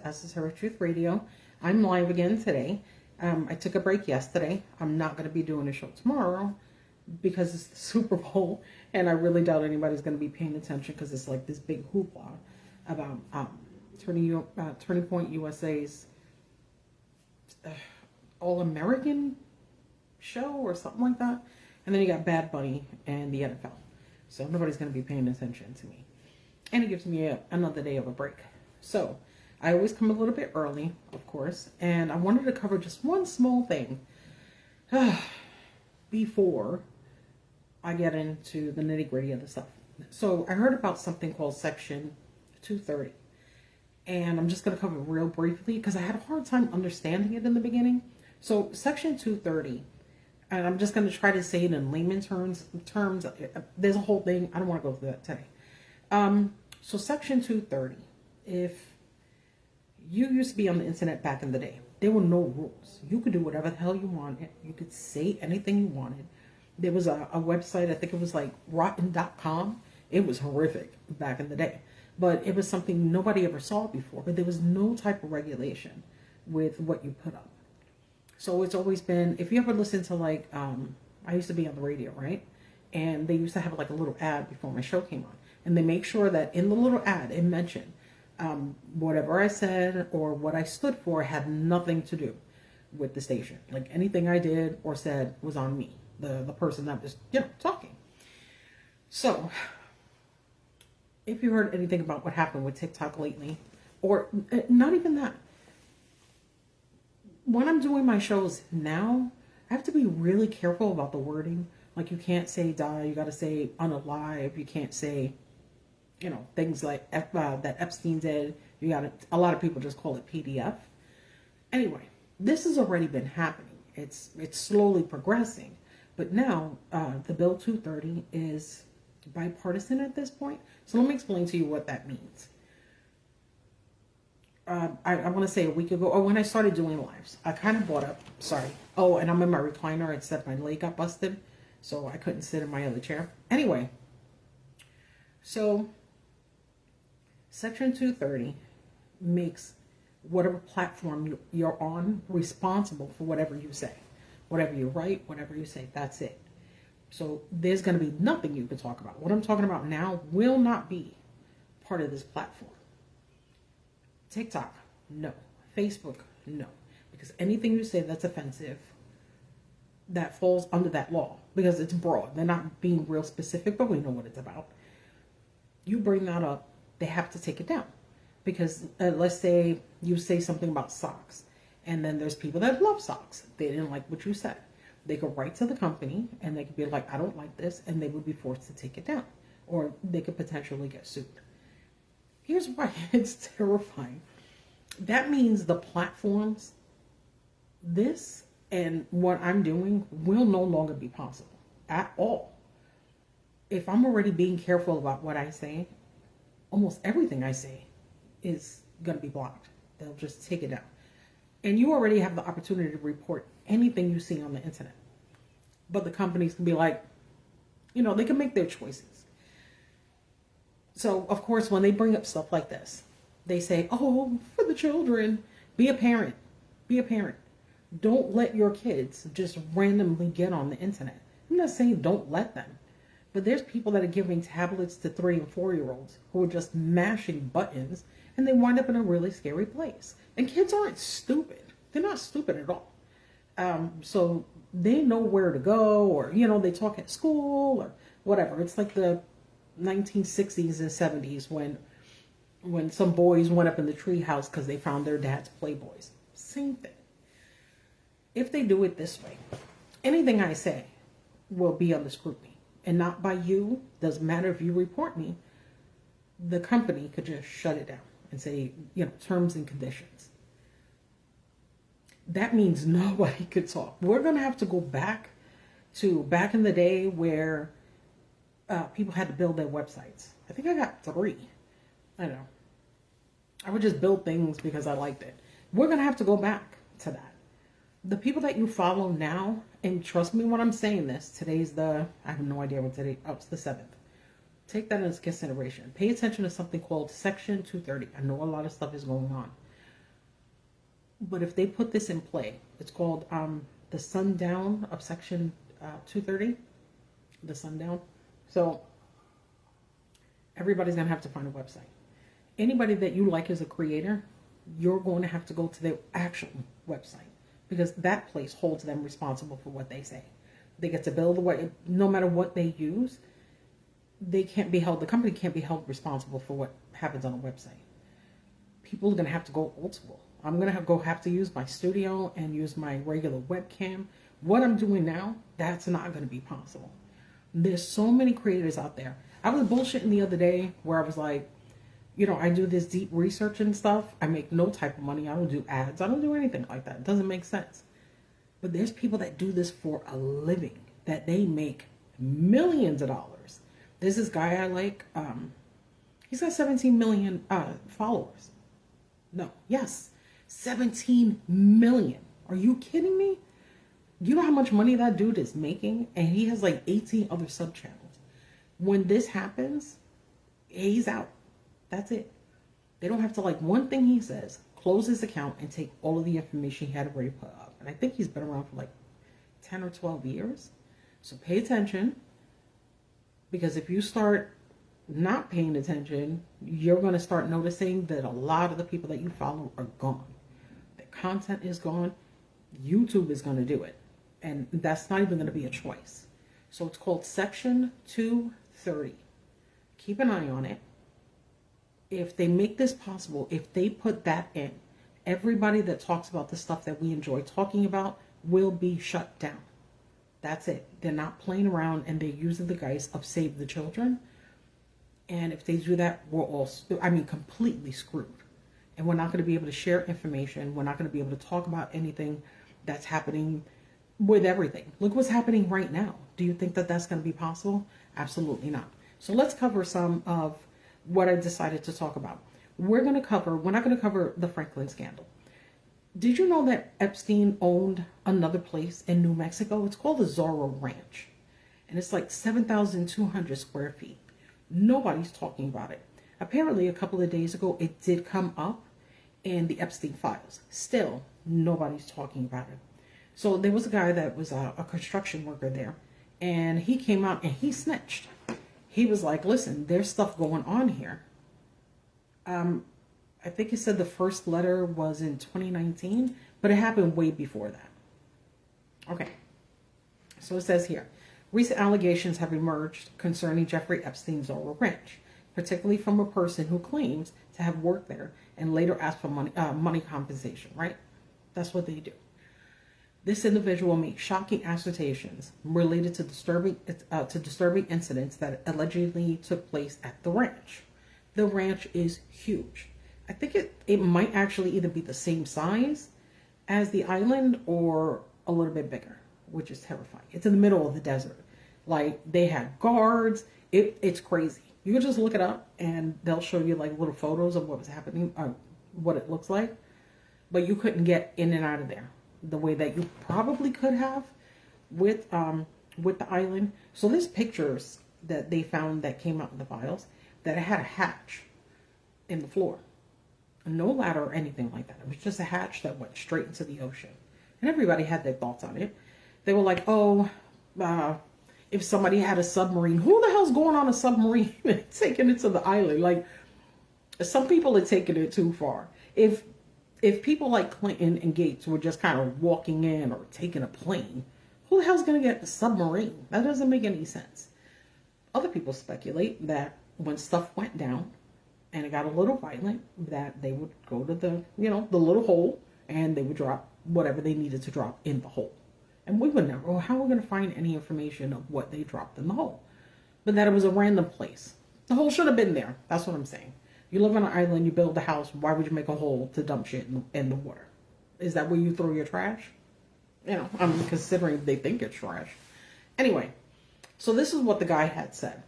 This is Her Truth Radio. I'm live again today. I took a break yesterday. I'm not going to be doing a show tomorrow because it's the Super Bowl, and I really doubt anybody's going to be paying attention because it's like this big hoopla about Turning Point USA's All-American show or something like that. And then you got Bad Bunny and the NFL. So nobody's going to be paying attention to me. And it gives me another day of a break. So I always come a little bit early, of course, and I wanted to cover just one small thing before I get into the nitty-gritty of the stuff. So I heard about something called Section 230, and I'm just going to cover it real briefly because I had a hard time understanding it in the beginning. So Section 230, and I'm just going to try to say it in layman terms. There's a whole thing. I don't want to go through that today. So Section 230, if you used to be on the internet back in the day, there were no rules. You could do whatever the hell you wanted. You could say anything you wanted. There was a website, I think it was like rotten.com. It was horrific back in the day. But it was something nobody ever saw before. But there was no type of regulation with what you put up. So it's always been, if you ever listen to like, I used to be on the radio, right? And they used to have like a little ad before my show came on. And they make sure that in the little ad, it mentioned whatever I said or what I stood for had nothing to do with the station. Like anything I did or said was on me, the person that was, talking. So if you heard anything about what happened with TikTok lately, or not even that, when I'm doing my shows now, I have to be really careful about the wording. Like you can't say die, you got to say unalive, you can't say things like that Epstein did. You got a lot of people just call it PDF. Anyway, this has already been happening. It's slowly progressing. But now the Bill 230 is bipartisan at this point. So let me explain to you what that means. I want to say a week ago, or when I started doing lives, I kind of brought up, and I'm in my recliner, except my leg got busted, so I couldn't sit in my other chair. Anyway, so Section 230 makes whatever platform you're on responsible for whatever you say. Whatever you write, whatever you say, that's it. So there's going to be nothing you can talk about. What I'm talking about now will not be part of this platform. TikTok, no. Facebook, no. Because anything you say that's offensive, that falls under that law. Because it's broad. They're not being real specific, but we know what it's about. You bring that up, they have to take it down. Because let's say you say something about socks, and then there's people that love socks. They didn't like what you said. They could write to the company, and they could be like, I don't like this, and they would be forced to take it down. Or they could potentially get sued. Here's why it's terrifying. That means the platforms, this and what I'm doing will no longer be possible at all. If I'm already being careful about what I say, almost everything I say is going to be blocked. They'll just take it down. And you already have the opportunity to report anything you see on the internet. But the companies can be like, they can make their choices. So, of course, when they bring up stuff like this, they say, oh, for the children, be a parent. Be a parent. Don't let your kids just randomly get on the internet. I'm not saying don't let them. But there's people that are giving tablets to 3 and 4-year-olds who are just mashing buttons, and they wind up in a really scary place. And kids aren't stupid. They're not stupid at all. So they know where to go, or, they talk at school or whatever. It's like the 1960s and 70s when some boys went up in the treehouse because they found their dad's Playboys. Same thing. If they do it this way, anything I say will be under scrutiny. And not by you. Doesn't matter if you report me. The company could just shut it down and say, terms and conditions. That means nobody could talk. We're going to have to go back in the day where people had to build their websites. I think I got 3. I don't know. I would just build things because I liked it. We're going to have to go back to that. The people that you follow now, and trust me when I'm saying this, I have no idea what today, it's the 7th. Take that into consideration. Pay attention to something called Section 230. I know a lot of stuff is going on. But if they put this in play, it's called the sundown of Section 230, the sundown. So everybody's going to have to find a website. Anybody that you like as a creator, you're going to have to go to their actual website, because that place holds them responsible for what they say. They get to build the way, no matter what they use, they can't be held, the company can't be held responsible for what happens on a website. People are going to have to go old school. I'm going to have to use my studio and use my regular webcam. What I'm doing now, that's not going to be possible. There's so many creators out there. I was bullshitting the other day where I was like, you know, I do this deep research and stuff. I make no type of money. I don't do ads. I don't do anything like that. It doesn't make sense. But there's people that do this for a living, that they make millions of dollars. There's this guy I like. He's got 17 million followers. No, yes, 17 million. Are you kidding me? You know how much money that dude is making? And he has like 18 other sub channels. When this happens, he's out. That's it. They don't have to like one thing he says, close his account and take all of the information he had already put up. And I think he's been around for like 10 or 12 years. So pay attention, because if you start not paying attention, you're going to start noticing that a lot of the people that you follow are gone. The content is gone. YouTube is going to do it. And that's not even going to be a choice. So it's called Section 230. Keep an eye on it. If they make this possible, if they put that in, everybody that talks about the stuff that we enjoy talking about will be shut down. That's it. They're not playing around, and they're using the guise of Save the Children. And if they do that, we're all, completely screwed. And we're not going to be able to share information. We're not going to be able to talk about anything that's happening with everything. Look what's happening right now. Do you think that that's going to be possible? Absolutely not. So let's cover some of what I decided to talk about. We're not going to cover the Franklin scandal. Did you know that Epstein owned another place in New Mexico? It's called the Zorro Ranch. And it's like 7,200 square feet. Nobody's talking about it. Apparently, a couple of days ago, it did come up in the Epstein files. Still, nobody's talking about it. So there was a guy that was a construction worker there, and he came out and he snitched. He was like, listen, there's stuff going on here. I think he said the first letter was in 2019, but it happened way before that. Okay. So it says here, recent allegations have emerged concerning Jeffrey Epstein's Zorro Ranch, particularly from a person who claims to have worked there and later asked for money compensation, right? That's what they do. This individual made shocking assertions related to disturbing incidents that allegedly took place at the ranch. The ranch is huge. I think it might actually either be the same size as the island or a little bit bigger, which is terrifying. It's in the middle of the desert. Like, they had guards. It's crazy. You can just look it up and they'll show you like little photos of what was happening, what it looks like. But you couldn't get in and out of there the way that you probably could have with the island. So there's pictures that they found that came out in the files that it had a hatch in the floor. No ladder or anything like that. It was just a hatch that went straight into the ocean. And everybody had their thoughts on it. They were like, if somebody had a submarine, who the hell's going on a submarine and taking it to the island? Like, some people are taking it too far. If people like Clinton and Gates were just kind of walking in or taking a plane, who the hell's going to get a submarine? That doesn't make any sense. Other people speculate that when stuff went down and it got a little violent, that they would go to the little hole and they would drop whatever they needed to drop in the hole. And we would never, how are we going to find any information of what they dropped in the hole? But that it was a random place. The hole should have been there. That's what I'm saying. You live on an island, you build a house, why would you make a hole to dump shit in the water? Is that where you throw your trash? I'm considering they think it's trash. Anyway, so this is what the guy had said.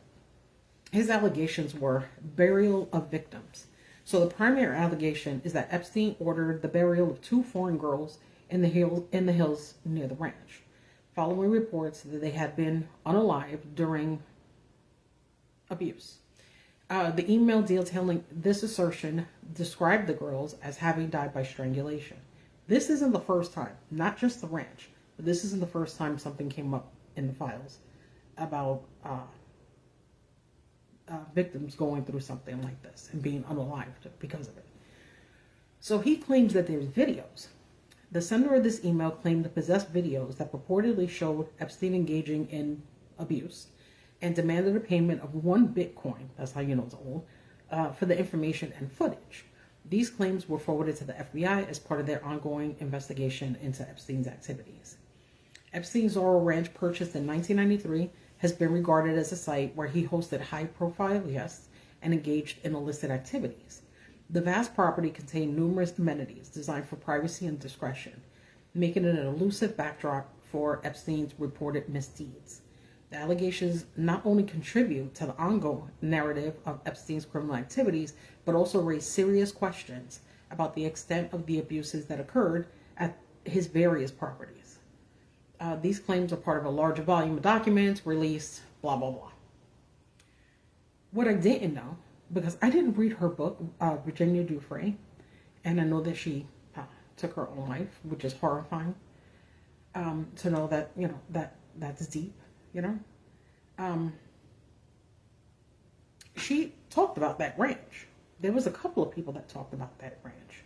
His allegations were burial of victims. So the primary allegation is that Epstein ordered the burial of 2 foreign girls in the hills near the ranch, following reports that they had been unalived during abuse. The email detailing this assertion described the girls as having died by strangulation. This isn't the first time, not just the ranch, but this isn't the first time something came up in the files about victims going through something like this and being unalived because of it. So he claims that there's videos. The sender of this email claimed to possess videos that purportedly showed Epstein engaging in abuse and demanded a payment of 1 Bitcoin, that's how you know it's old, for the information and footage. These claims were forwarded to the FBI as part of their ongoing investigation into Epstein's activities. Epstein's Zorro Ranch, purchased in 1993, has been regarded as a site where he hosted high-profile guests and engaged in illicit activities. The vast property contained numerous amenities designed for privacy and discretion, making it an elusive backdrop for Epstein's reported misdeeds. The allegations not only contribute to the ongoing narrative of Epstein's criminal activities, but also raise serious questions about the extent of the abuses that occurred at his various properties. These claims are part of a larger volume of documents released, blah, blah, blah. What I didn't know, because I didn't read her book, Virginia Giuffre, and I know that she took her own life, which is horrifying, to know that, you know, that's deep, you know. She talked about that ranch. There was a couple of people that talked about that ranch.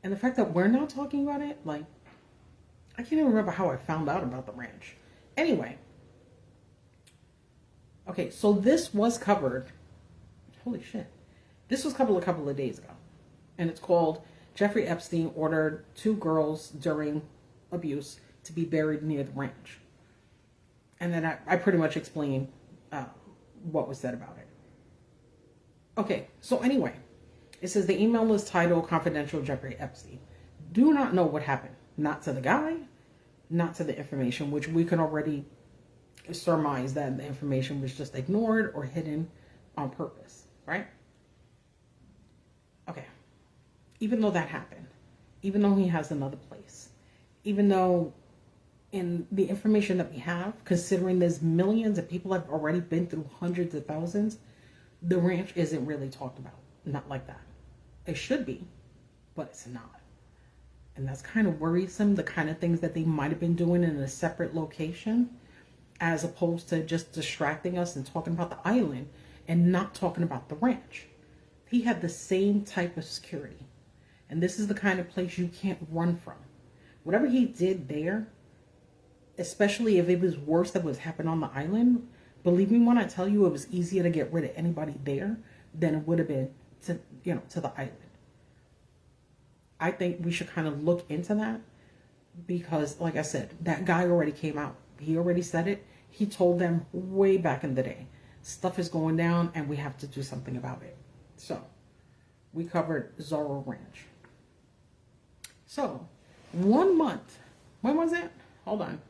And the fact that we're not talking about it, like, I can't even remember how I found out about the ranch. Anyway. Okay, so this was covered. Holy shit. This was covered a couple of days ago. And it's called Jeffrey Epstein Ordered 2 Girls During Abuse to be Buried Near the Ranch. And then I pretty much explained what was said about it. Okay, so anyway. It says the email is titled Confidential Jeffrey Epstein. Do not know what happened. Not to the guy, not to the information, which we can already surmise that the information was just ignored or hidden on purpose, right? Okay. Even though that happened, even though he has another place, even though in the information that we have, considering there's millions of people have already been through hundreds of thousands, the ranch isn't really talked about. Not like that. It should be, but it's not. And that's kind of worrisome, the kind of things that they might have been doing in a separate location, as opposed to just distracting us and talking about the island and not talking about the ranch. He had the same type of security. And this is the kind of place you can't run from. Whatever he did there, especially if it was worse than was happening on the island, believe me when I tell you it was easier to get rid of anybody there than it would have been to, you know, to the island. I think we should kind of look into that because, like I said, that guy already came out. He already said it. He told them way back in the day, stuff is going down and we have to do something about it. So we covered Zorro Ranch. So 1 month, when was it? Hold on.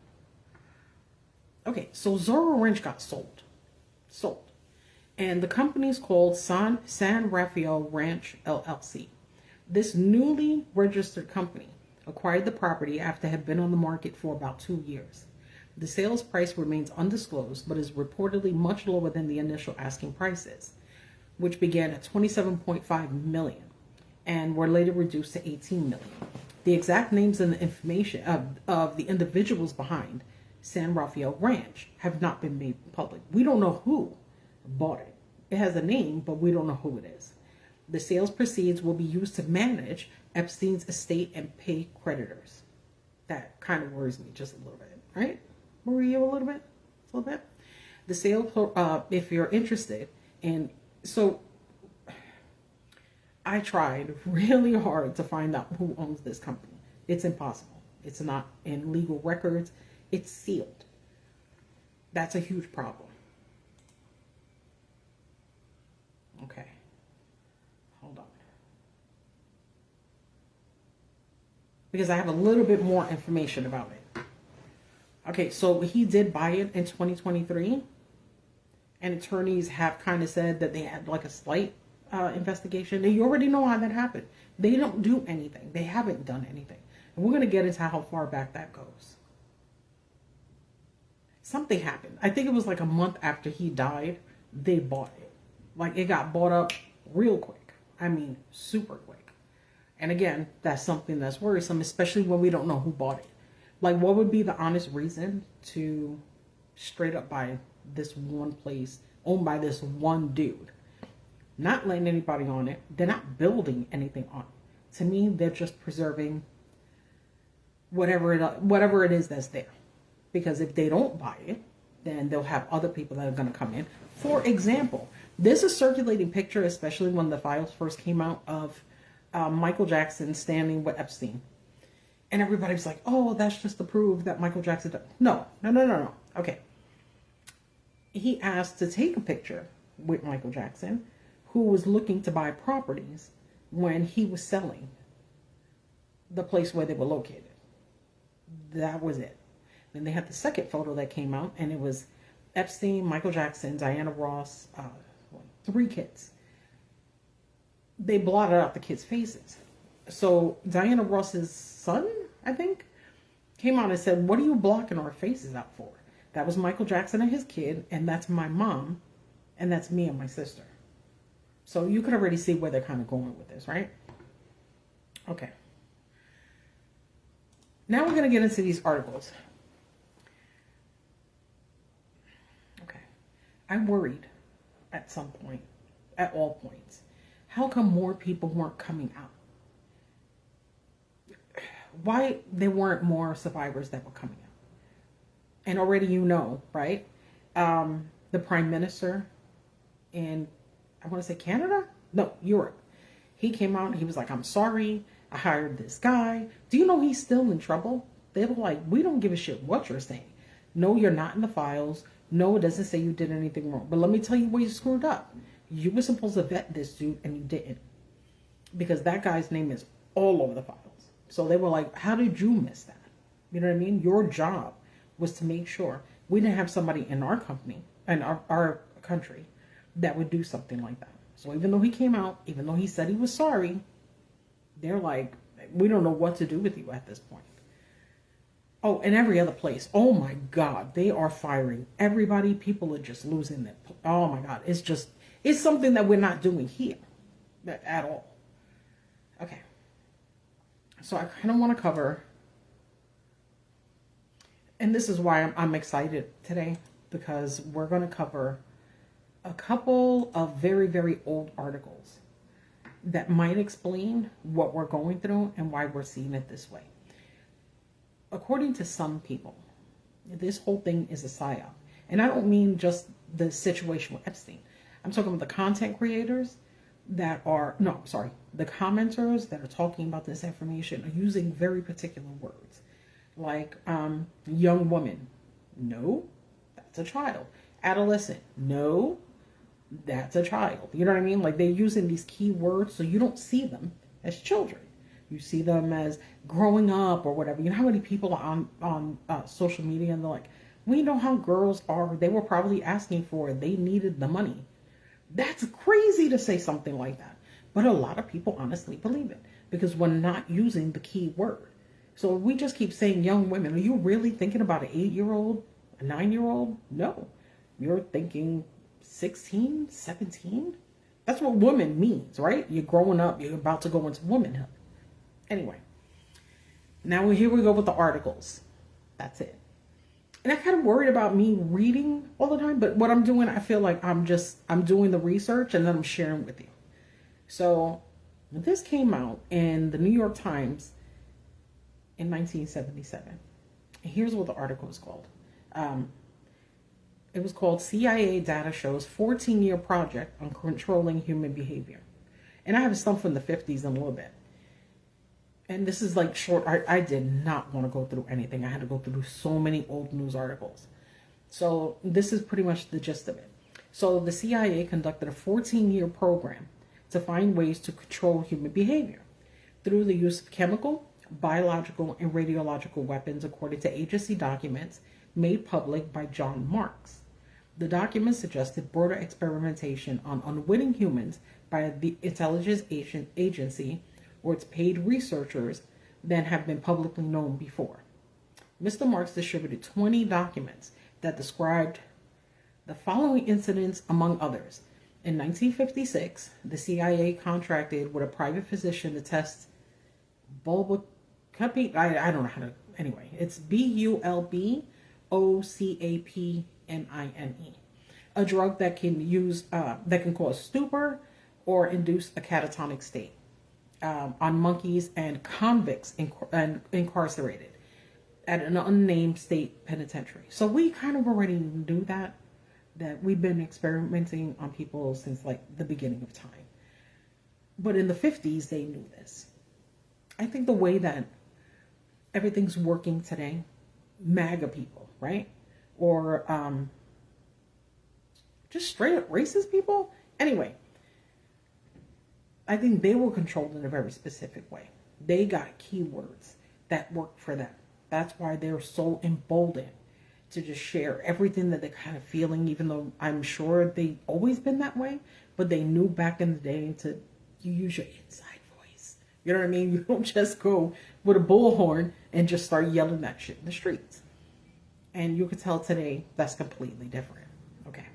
Okay, so Zorro Ranch got sold. And the company is called San Rafael Ranch LLC. This newly registered company acquired the property after it had been on the market for about 2 years. The sales price remains undisclosed, but is reportedly much lower than the initial asking prices, which began at $27.5 million and were later reduced to $18 million. The exact names and the information of the individuals behind San Rafael Ranch have not been made public. We don't know who bought it. It has a name, but we don't know who it is. The sales proceeds will be used to manage Epstein's estate and pay creditors. That kind of worries me just a little bit, right? Worry you a little bit? A little bit? The sale, if you're interested, and so I tried really hard to find out who owns this company. It's impossible. It's not in legal records. It's sealed. That's a huge problem. Okay. Hold on. Because I have a little bit more information about it. Okay, so he did buy it in 2023. And attorneys have kind of said that they had like a slight investigation. And you already know how that happened. They don't do anything. They haven't done anything. And we're going to get into how far back that goes. Something happened. I think it was like a month after he died, they bought it. Like it got bought up real quick. I mean, super quick. And again, that's something that's worrisome, especially when we don't know who bought it. Like, what would be the honest reason to straight up buy this one place owned by this one dude? Not letting anybody on it. They're not building anything on it. To me, they're just preserving whatever it is that's there. Because if they don't buy it, then they'll have other people that are going to come in. For example, there's a circulating picture, especially when the files first came out, of Michael Jackson standing with Epstein. And everybody's like, oh, that's just to prove that Michael Jackson... No. Okay. He asked to take a picture with Michael Jackson, who was looking to buy properties when he was selling the place where they were located. That was it. Then they had the second photo that came out, and it was Epstein, Michael Jackson, Diana Ross, 3 kids. They blotted out the kids' faces. So Diana Ross's son, I think, came out and said, what are you blocking our faces out for? That was Michael Jackson and his kid, and that's my mom, and that's me and my sister. So you could already see where they're kind of going with this, right? Okay. Now we're going to get into these articles. Okay. I'm worried at some point, at all points. How come more people weren't coming out? Why there weren't more survivors that were coming out? And already you know, right? The Prime Minister in, I want to say Canada? No, Europe. He came out and he was like, I'm sorry. I hired this guy. Do you know he's still in trouble? They were like, we don't give a shit what you're saying. No, you're not in the files. No, it doesn't say you did anything wrong. But let me tell you where you screwed up. You were supposed to vet this dude and you didn't. Because that guy's name is all over the files. So they were like, how did you miss that? You know what I mean? Your job was to make sure we didn't have somebody in our company and our country that would do something like that. So even though he came out, even though he said he was sorry, they're like, we don't know what to do with you at this point. Oh, and every other place. Oh my God, they are firing everybody. People are just losing it. Oh my God, it's something that we're not doing here at all. Okay. So I kind of want to cover, and this is why I'm excited today, because we're going to cover a couple of very, very old articles that might explain what we're going through and why we're seeing it this way. According to some people, this whole thing is a psyop. And I don't mean just the situation with Epstein. I'm talking about the content creators that are, no, sorry, the commenters that are talking about this information are using very particular words. Like, young woman. No, that's a child. Adolescent. No, that's a child. You know what I mean? Like, they're using these key words so you don't see them as children. You see them as growing up or whatever. You know how many people are on social media and they're like, we know how girls are. They were probably asking for it. They needed the money. That's crazy to say something like that. But a lot of people honestly believe it because we're not using the key word. So we just keep saying young women. Are you really thinking about an 8-year-old, a 9-year-old? No. You're thinking 16, 17? That's what woman means, right? You're growing up. You're about to go into womanhood. Anyway, now here we go with the articles. That's it. And I kind of worried about me reading all the time, but what I'm doing, I feel like I'm doing the research and then I'm sharing with you. So this came out in the New York Times in 1977. And here's what the article is called. It was called CIA Data Shows 14-Year Project on Controlling Human Behavior. And I have some from the 50s in a little bit. And this is like short. I did not want to go through anything. I had to go through so many old news articles. So this is pretty much the gist of it. So the CIA conducted a 14-year program to find ways to control human behavior through the use of chemical, biological, and radiological weapons, according to agency documents made public by John Marks. The documents suggested broader experimentation on unwitting humans by the intelligence agency or its paid researchers than have been publicly known before. Mr. Marks distributed 20 documents that described the following incidents, among others. In 1956, the CIA contracted with a private physician to test bulbocapine. I don't know how to. Anyway, it's bulbocapamine, a drug that can cause stupor or induce a catatonic state on monkeys and convicts incarcerated at an unnamed state penitentiary. So we kind of already knew that we've been experimenting on people since like the beginning of time. But in the 50s, they knew this. I think the way that everything's working today, MAGA people, right? Or just straight up racist people. Anyway, I think they were controlled in a very specific way. They got keywords that worked for them. That's why they're so emboldened to just share everything that they're kind of feeling, even though I'm sure they've always been that way, but they knew back in the day to use your inside voice. You know what I mean? You don't just go with a bullhorn and just start yelling that shit in the streets. And you could tell today that's completely different. Okay.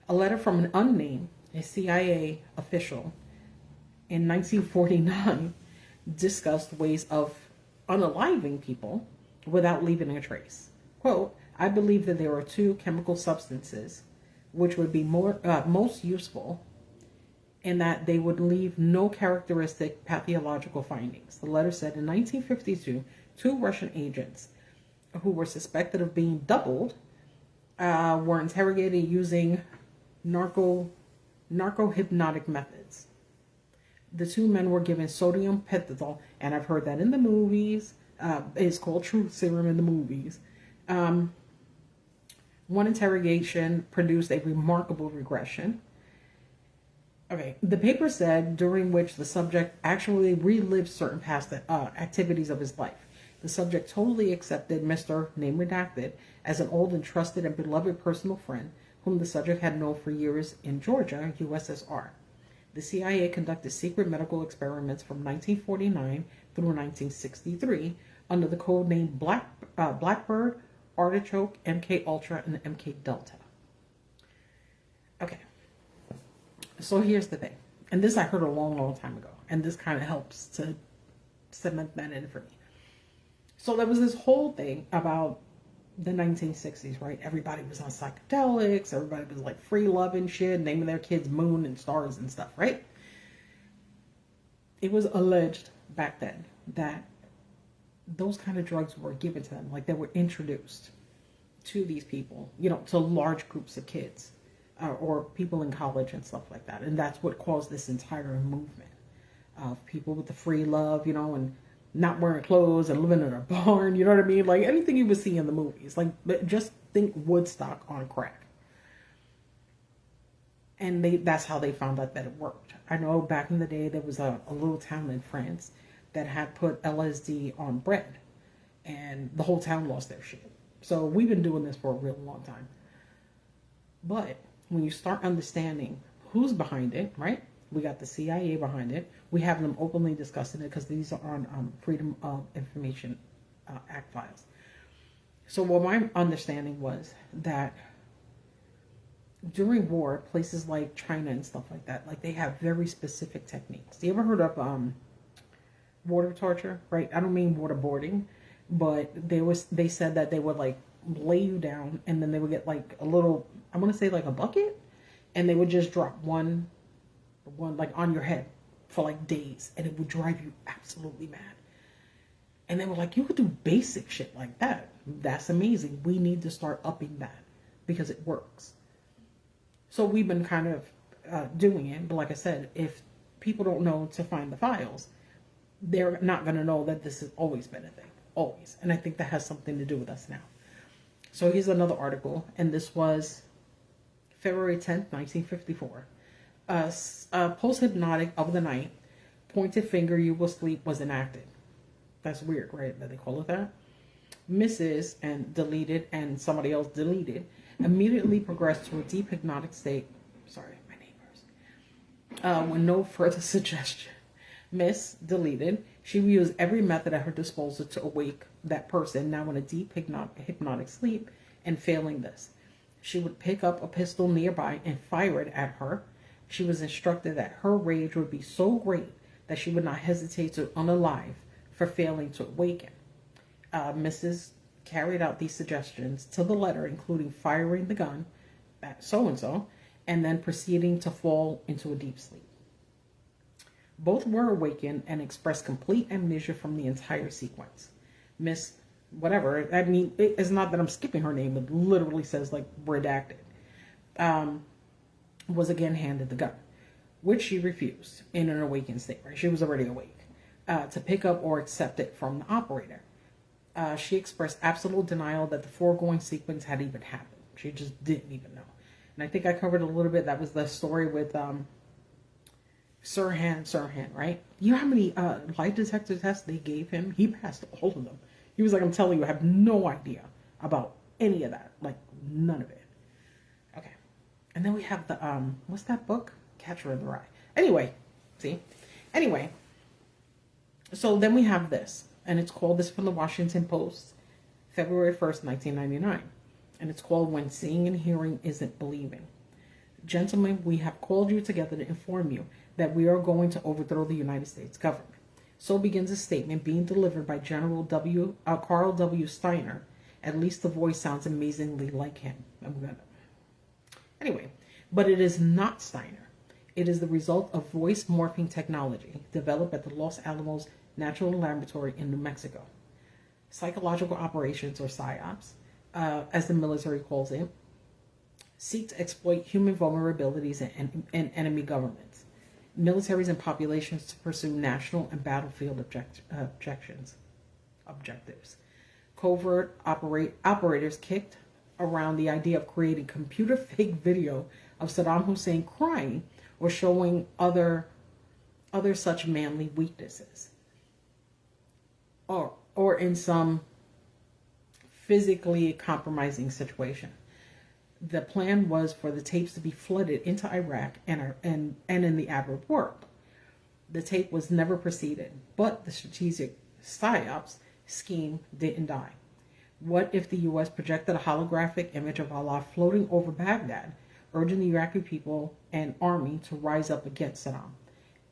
A letter from an unnamed, a CIA official in 1949 discussed ways of unaliving people without leaving a trace. Quote, I believe that there are two chemical substances which would be most useful in that they would leave no characteristic pathological findings. The letter said in 1952, two Russian agents who were suspected of being doubled were interrogated using narco-hypnotic methods. The two men were given sodium pentothal, and I've heard that in the movies. It's called truth serum in the movies. One interrogation produced a remarkable regression. Okay, the paper said during which the subject actually relived certain past activities of his life. The subject totally accepted Mr. Name Redacted as an old and trusted and beloved personal friend whom the subject had known for years in Georgia, USSR. The CIA conducted secret medical experiments from 1949 through 1963 under the code name Blackbird, Artichoke, MK Ultra, and MK Delta. Okay. So here's the thing. And this I heard a long, long time ago. And this kind of helps to cement that in for me. So there was this whole thing about the 1960s, right? Everybody was on psychedelics. Everybody was like free love and shit, naming their kids moon and stars and stuff, right? It was alleged back then that those kind of drugs were given to them. Like they were introduced to these people, you know, to large groups of kids or people in college and stuff like that. And that's what caused this entire movement of people with the free love, you know, and not wearing clothes and living in a barn, you know what I mean? Like anything you would see in the movies. Like, just think Woodstock on crack. And that's how they found out that it worked. I know back in the day, there was a little town in France that had put LSD on bread. And the whole town lost their shit. So we've been doing this for a real long time. But when you start understanding who's behind it, right? We got the CIA behind it. We have them openly discussing it because these are on Freedom of Information Act files. So what my understanding was that during war, places like China and stuff like that, like they have very specific techniques. You ever heard of water torture, right? I don't mean waterboarding, but they said that they would like lay you down and then they would get like a little, I want to say like a bucket, and they would just drop one like on your head for like days, and it would drive you absolutely mad. And they were like, you could do basic shit like that. That's amazing. We need to start upping that because it works. So we've been kind of doing it. But like I said, if people don't know to find the files, they're not going to know that this has always been a thing. Always. And I think that has something to do with us now. So here's another article. And this was February 10th, 1954. Post-hypnotic of the night, pointed finger you will sleep was enacted. That's weird, right? That they call it that. Mrs. and deleted and somebody else deleted immediately progressed to a deep hypnotic state. Sorry, my neighbors. With no further suggestion. Miss deleted. She would use every method at her disposal to awake that person now in a deep hypnotic sleep, and failing this, she would pick up a pistol nearby and fire it at her. She was instructed that her rage would be so great that she would not hesitate to unalive for failing to awaken. Mrs. carried out these suggestions to the letter, including firing the gun at so-and-so, and then proceeding to fall into a deep sleep. Both were awakened and expressed complete amnesia from the entire sequence. Miss whatever, I mean, it's not that I'm skipping her name, it literally says like redacted, was again handed the gun, which she refused in an awakened state, right? She was already awake, to pick up or accept it from the operator. She expressed absolute denial that the foregoing sequence had even happened. She just didn't even know. And I think I covered a little bit. That was the story with Sirhan, right? You know how many lie detector tests they gave him? He passed all of them. He was like, I'm telling you, I have no idea about any of that. Like, none of it. Okay. And then we have the, what's that book? Catcher in the Rye. Anyway, see? Anyway, so then we have this. And it's called, this from the Washington Post, February 1st, 1999. And it's called When Seeing and Hearing Isn't Believing. Gentlemen, we have called you together to inform you that we are going to overthrow the United States government. So begins a statement being delivered by General Carl W. Steiner. At least the voice sounds amazingly like him. Anyway, but it is not Steiner. It is the result of voice morphing technology developed at the Los Alamos National Laboratory in New Mexico. Psychological operations, or PSYOPs, as the military calls it, seek to exploit human vulnerabilities and enemy governments, militaries and populations to pursue national and battlefield objectives. Covert operators kicked around the idea of creating computer fake video of Saddam Hussein crying or showing other such manly weaknesses, or in some physically compromising situation. The plan was for the tapes to be flooded into Iraq and in the Arab world. The tape was never proceeded, but the strategic PSYOPs scheme didn't die. What if the U.S. projected a holographic image of Allah floating over Baghdad, urging the Iraqi people and army to rise up against Saddam?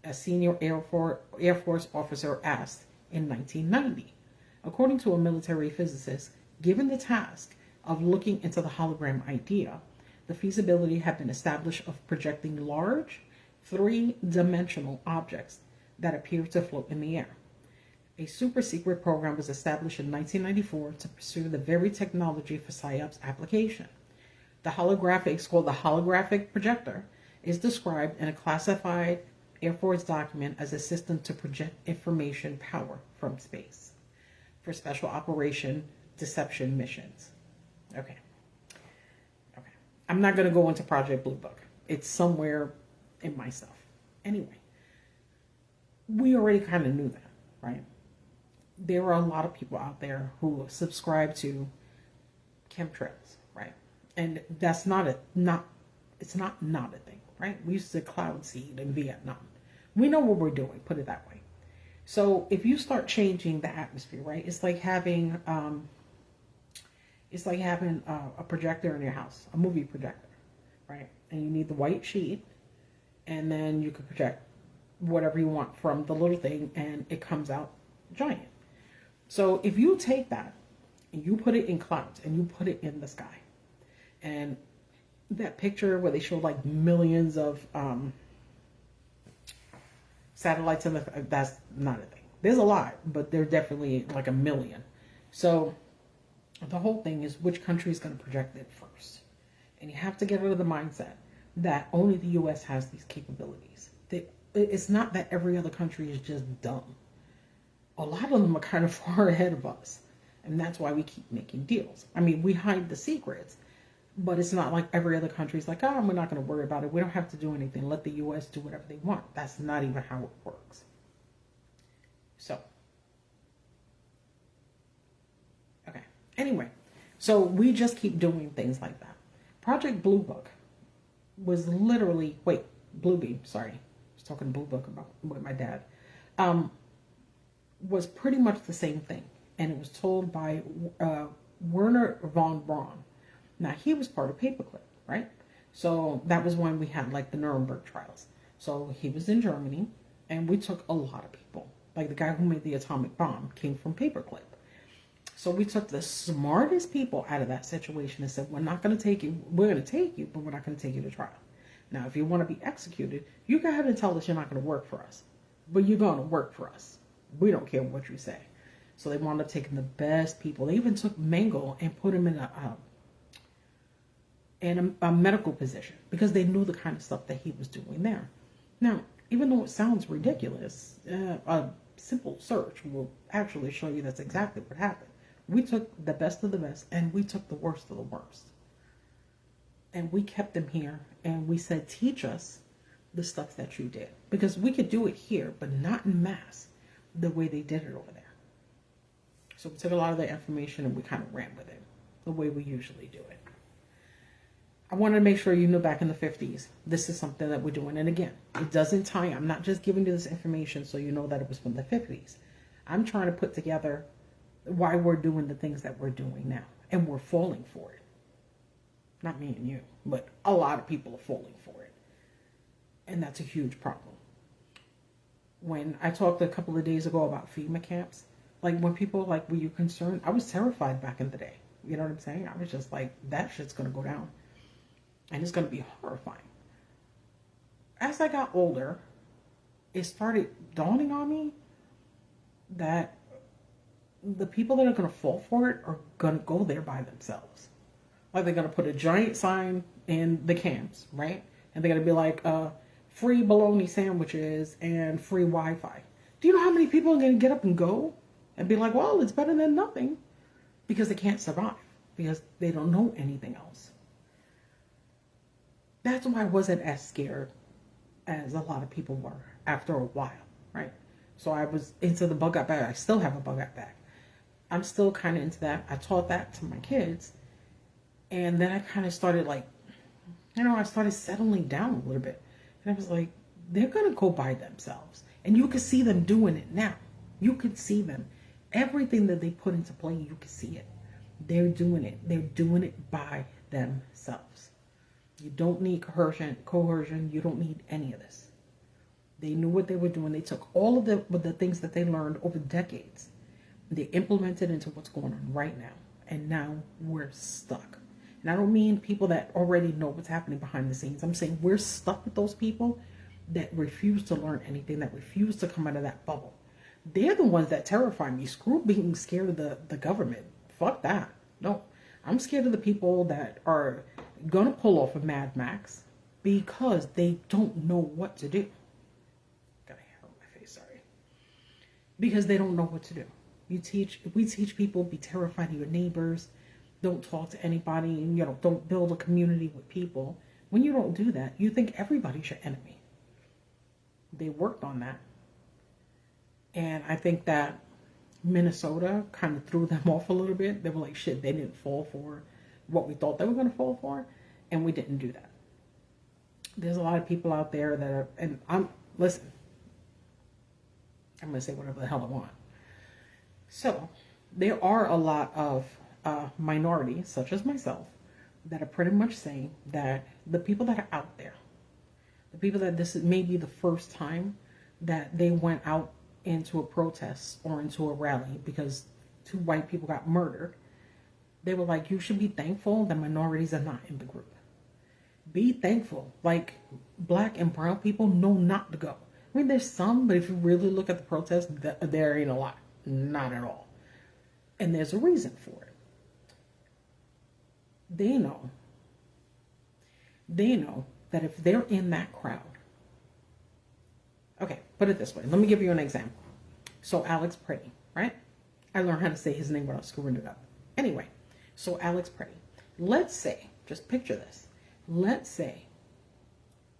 A senior Air Force officer asked in 1990. According to a military physicist, given the task of looking into the hologram idea, the feasibility had been established of projecting large, three-dimensional objects that appear to float in the air. A super-secret program was established in 1994 to pursue the very technology for PSYOP's application. It's called the holographic projector, is described in a classified Air Force document as a system to project information power from space for special operation deception missions. Okay. I'm not going to go into Project Blue Book. It's somewhere in my stuff. Anyway, we already kind of knew that, right? There are a lot of people out there who subscribe to chemtrails, right? And that's it's not a thing, right? We used to cloud seed in Vietnam. We know what we're doing, put it that way. So if you start changing the atmosphere, right? It's like having a projector in your house, a movie projector, right? And you need the white sheet, and then you can project whatever you want from the little thing, and it comes out giant. So if you take that and you put it in clouds and you put it in the sky, and that picture where they show like millions of satellites in that's not a thing. There's a lot, but they're definitely like a million. So the whole thing is which country is going to project it first. And you have to get out of the mindset that only the U.S. has these capabilities. It's not that every other country is just dumb. A lot of them are kind of far ahead of us. And that's why we keep making deals. I mean, we hide the secrets, but it's not like every other country is like, we're not going to worry about it. We don't have to do anything. Let the U.S. do whatever they want. That's not even how it works. So, okay. Anyway, so we just keep doing things like that. Project Blue Book was literally, Bluebeam, sorry. I was talking Blue Book with my dad. Was pretty much the same thing. And it was told by Werner von Braun. Now, he was part of Paperclip, right? So that was when we had like the Nuremberg trials. So he was in Germany, and we took a lot of people, Like the guy who made the atomic bomb came from paperclip. So we took the smartest people out of that situation and said, we're not going to take you. We're going to take you, but we're not going to take you to trial. Now, if you want to be executed, you go ahead and tell us you're not going to work for us. But you're going to work for us. We don't care what you say. So they wound up taking the best people. They even took Mango and put him in a medical position because they knew the kind of stuff that he was doing there. Now, even though it sounds ridiculous, a simple search will actually show you that's exactly what happened. We took the best of the best and we took the worst of the worst. And we kept them here and we said, teach us the stuff that you did. Because we could do it here, but not in mass the way they did it over there. So we took a lot of their information and we kind of ran with it the way we usually do it. I wanted to make sure you know back in the 50s, this is something that we're doing. And again, it doesn't tie. I'm not just giving you this information so you know that it was from the 50s. I'm trying to put together why we're doing the things that we're doing now. And we're falling for it. Not me and you, but a lot of people are falling for it. And that's a huge problem. When I talked a couple of days ago about FEMA camps, like when people like, were you concerned? I was terrified back in the day. You know what I'm saying? I was just like, that shit's going to go down. And it's going to be horrifying. As I got older, it started dawning on me that the people that are going to fall for it are going to go there by themselves. Like they're going to put a giant sign in the camps, right? And they're going to be like, free bologna sandwiches and free Wi-Fi. Do you know how many people are going to get up and go and be like, well, it's better than nothing? Because they can't survive. Because they don't know anything else. That's why I wasn't as scared as a lot of people were after a while, right? So I was into the bug out bag. I still have a bug out bag. I'm still kind of into that. I taught that to my kids. And then I kind of started like, I started settling down a little bit. And I was like, they're going to go by themselves. And you can see them doing it now. You could see them. Everything that they put into play, you can see it. They're doing it. They're doing it by themselves. You don't need coercion. You don't need any of this. They knew what they were doing. They took all of the things that they learned over decades. They implemented into what's going on right now. And now we're stuck. And I don't mean people that already know what's happening behind the scenes. I'm saying we're stuck with those people that refuse to learn anything, that refuse to come out of that bubble. They're the ones that terrify me. Screw being scared of the government. Fuck that. No. I'm scared of the people that are going to pull off a Mad Max because they don't know what to do. Got a hair on my face, sorry. Because they don't know what to do. We teach people, be terrified of your neighbors. Don't talk to anybody. Don't build a community with people. When you don't do that, you think everybody's your enemy. They worked on that. And I think that Minnesota kind of threw them off a little bit. They were like, shit, they didn't fall for what we thought they were going to fall for. And we didn't do that. There's a lot of people out there that are, and listen, I'm going to say whatever the hell I want. So there are a lot of minorities, such as myself, that are pretty much saying that the people that are out there, the people that this is maybe the first time that they went out into a protest or into a rally because 2 white people got murdered, they were like, you should be thankful that minorities are not in the group. Be thankful. Like, black and brown people know not to go. I mean, there's some, but if you really look at the protests, there ain't a lot. Not at all. And there's a reason for it. They know that if they're in that crowd, okay, put it this way. Let me give you an example. So Alex Pretty, right? I learned how to say his name without screwing it up. Anyway, so Alex Pretty. Let's say, just picture this. Let's say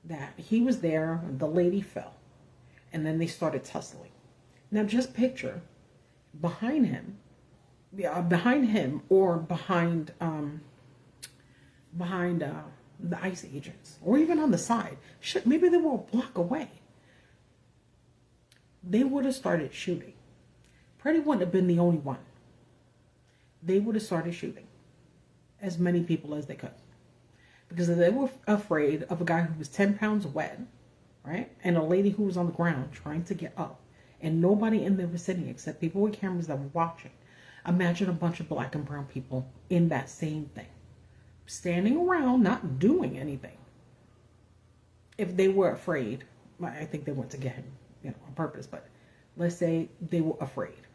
that he was there, the lady fell, and then they started tussling. Now just picture behind him or behind the ICE agents, or even on the side. Shit, maybe they were a block away. They would have started shooting. Pretty wouldn't have been the only one. They would have started shooting as many people as they could. Because they were afraid of a guy who was 10 pounds wet, right? And a lady who was on the ground trying to get up. and nobody in the vicinity except people with cameras that were watching. Imagine a bunch of black and brown people in that same thing, standing around, not doing anything. If they were afraid, I think they went to get him, on purpose, but let's say they were afraid,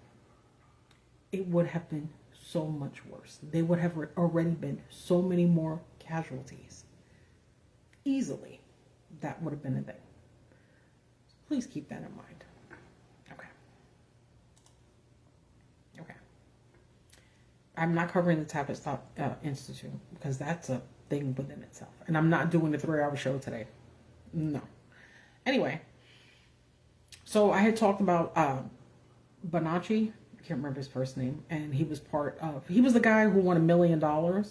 it would have been so much worse. They would have already been so many more casualties. Easily, that would have been a thing. Please keep that in mind. Okay. I'm not covering the Tavistock Institute because that's a thing within itself. And I'm not doing the 3-hour show today. No. Anyway, so I had talked about Bonacci. I can't remember his first name. And he was the guy who won $1 million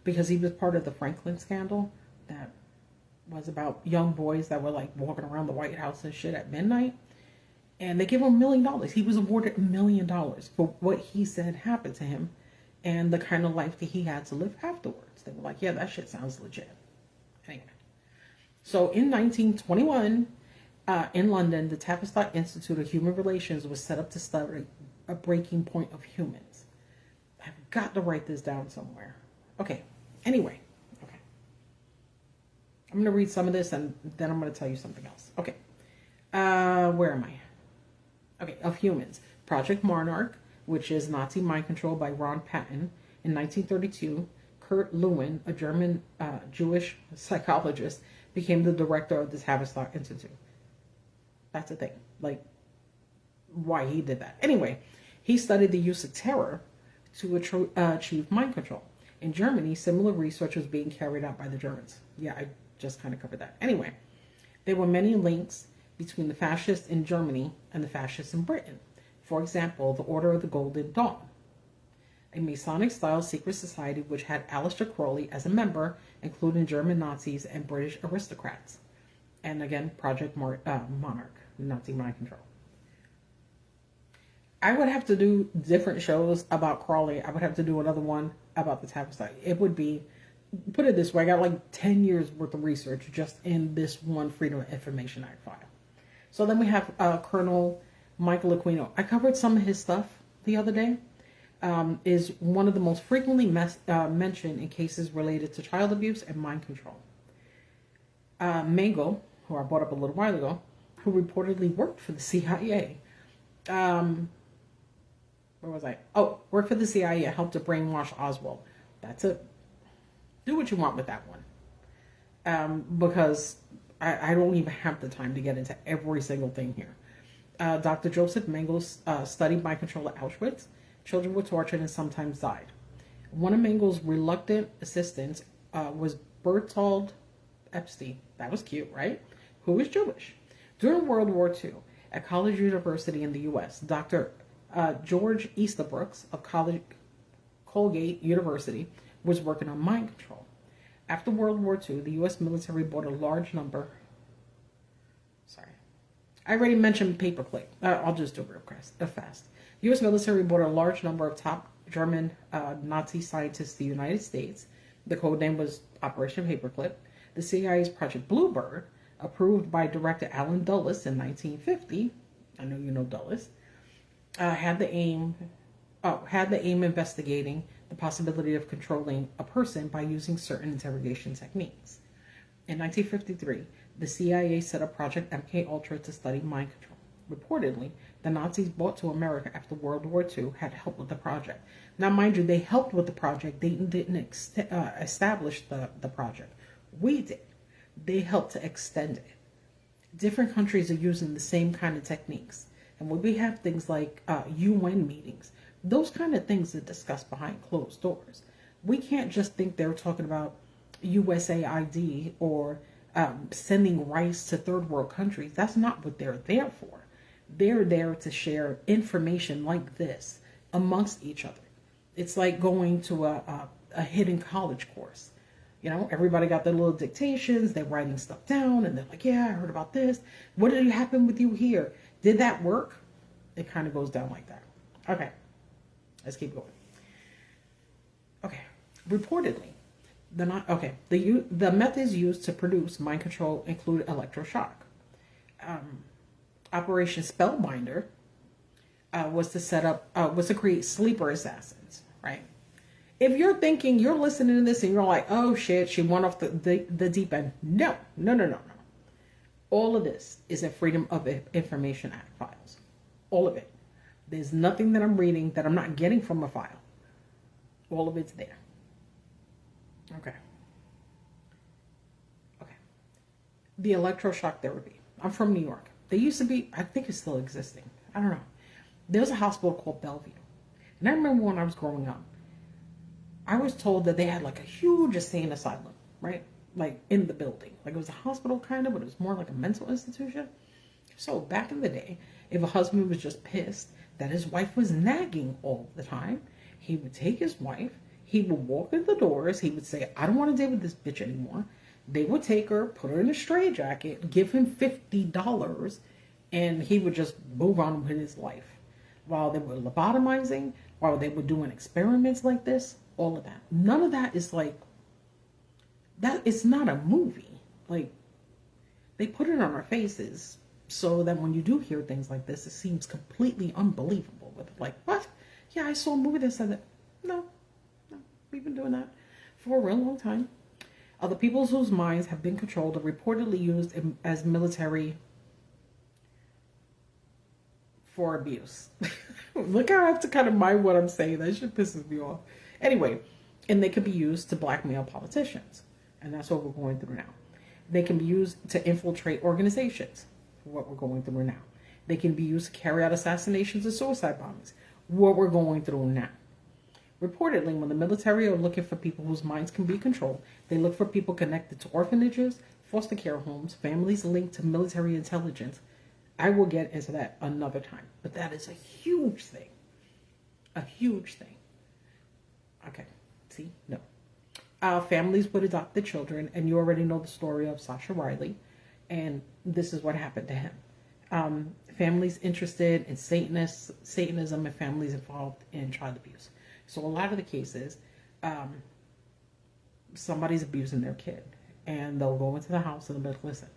because he was part of the Franklin scandal that was about young boys that were like walking around the White House and shit at midnight. And they gave him $1 million. He was awarded $1 million for what he said happened to him and the kind of life that he had to live afterwards. They were like, yeah, that shit sounds legit. Anyway. So in 1921, in London, the Tavistock Institute of Human Relations was set up to study a breaking point of humans. I've got to write this down somewhere. Okay. Anyway. Okay. I'm going to read some of this and then I'm going to tell you something else. Okay. Where am I? Okay. Of humans. Project Monarch, which is Nazi mind control by Ron Patton. In 1932, Kurt Lewin, a German Jewish psychologist, became the director of the Tavistock Institute. That's a thing. Like, why he did that. Anyway, he studied the use of terror to achieve mind control. In Germany, similar research was being carried out by the Germans. Yeah, I just kind of covered that. Anyway, there were many links between the fascists in Germany and the fascists in Britain. For example, the Order of the Golden Dawn, a Masonic-style secret society which had Aleister Crowley as a member, including German Nazis and British aristocrats. And again, Project Monarch, Nazi mind control. I would have to do different shows about Crowley. I would have to do another one about the Tavistock. It would be, put it this way, I got like 10 years worth of research just in this one Freedom of Information Act file. So then we have Colonel Michael Aquino. I covered some of his stuff the other day. Is one of the most frequently mentioned in cases related to child abuse and mind control. Mango, who I brought up a little while ago, who reportedly worked for the CIA. Where was I? Oh, worked for the CIA, helped to brainwash Oswald. That's it. Do what you want with that one. Because I don't even have the time to get into every single thing here. Dr. Joseph Mengel's studied mind control at Auschwitz. Children were tortured and sometimes died. One of Mengel's reluctant assistants was Bertold Epstein. That was cute, right? Who was Jewish. During World War II, at College University in the U.S., Dr. George Easterbrooks of Colgate University was working on mind control. After World War II, the U.S. military bought a large number. Sorry. I already mentioned paperclip. I'll just do it real fast. The U.S. military brought a large number of top German Nazi scientists to the United States. The code name was Operation Paperclip. The CIA's Project Bluebird, approved by Director Allen Dulles in 1950, I know you know Dulles, had the aim investigating the possibility of controlling a person by using certain interrogation techniques. In 1953, the CIA set up Project MK-Ultra to study mind control. Reportedly, the Nazis brought to America after World War II had helped with the project. Now, mind you, they helped with the project. They didn't establish the project. We did. They helped to extend it. Different countries are using the same kind of techniques. And when we have things like UN meetings, those kind of things are discussed behind closed doors. We can't just think they're talking about USAID or sending rice to third world countries. That's not what they're there for. They're there to share information like this amongst each other. It's like going to a hidden college course. You know, everybody got their little dictations. They're writing stuff down and they're like, yeah, I heard about this. What did happen with you here? Did that work? It kind of goes down like that. Okay, let's keep going. Okay, reportedly, the methods used to produce mind control include electroshock. Operation Spellbinder was to create sleeper assassins, right? If you're thinking, you're listening to this and you're like, oh shit, she went off the deep end. No. All of this is in Freedom of Information Act files. All of it. There's nothing that I'm reading that I'm not getting from a file. All of it's there. Okay. The electroshock therapy. I'm from New York. They used to be, I think it's still existing. I don't know. There's a hospital called Bellevue. And I remember when I was growing up, I was told that they had like a huge insane asylum, right? Like in the building. Like it was a hospital kind of, but it was more like a mental institution. So back in the day, if a husband was just pissed that his wife was nagging all the time, he would take his wife, he would walk in the doors, he would say, I don't want to deal with this bitch anymore. They would take her, put her in a straitjacket, give him $50, and he would just move on with his life. While they were lobotomizing, while they were doing experiments like this, all of that. None of that is like, that it's not a movie. Like, they put it on our faces so that when you do hear things like this, it seems completely unbelievable. With like, what? Yeah, I saw a movie that said that. No, we've been doing that for a real long time. Other people whose minds have been controlled are reportedly used as military for abuse. Look how I have to kind of mind what I'm saying. That shit pisses me off. Anyway, and they can be used to blackmail politicians. And that's what we're going through now. They can be used to infiltrate organizations, what we're going through now. They can be used to carry out assassinations and suicide bombings, what we're going through now. Reportedly, when the military are looking for people whose minds can be controlled, they look for people connected to orphanages, foster care homes, families linked to military intelligence. I will get into that another time, but that is a huge thing. A huge thing. Okay, see? No. Families would adopt the children, and you already know the story of Sasha Riley, and this is what happened to him. Families interested in Satanism and families involved in child abuse. So a lot of the cases, somebody's abusing their kid, and they'll go into the house and they'll be like, listen,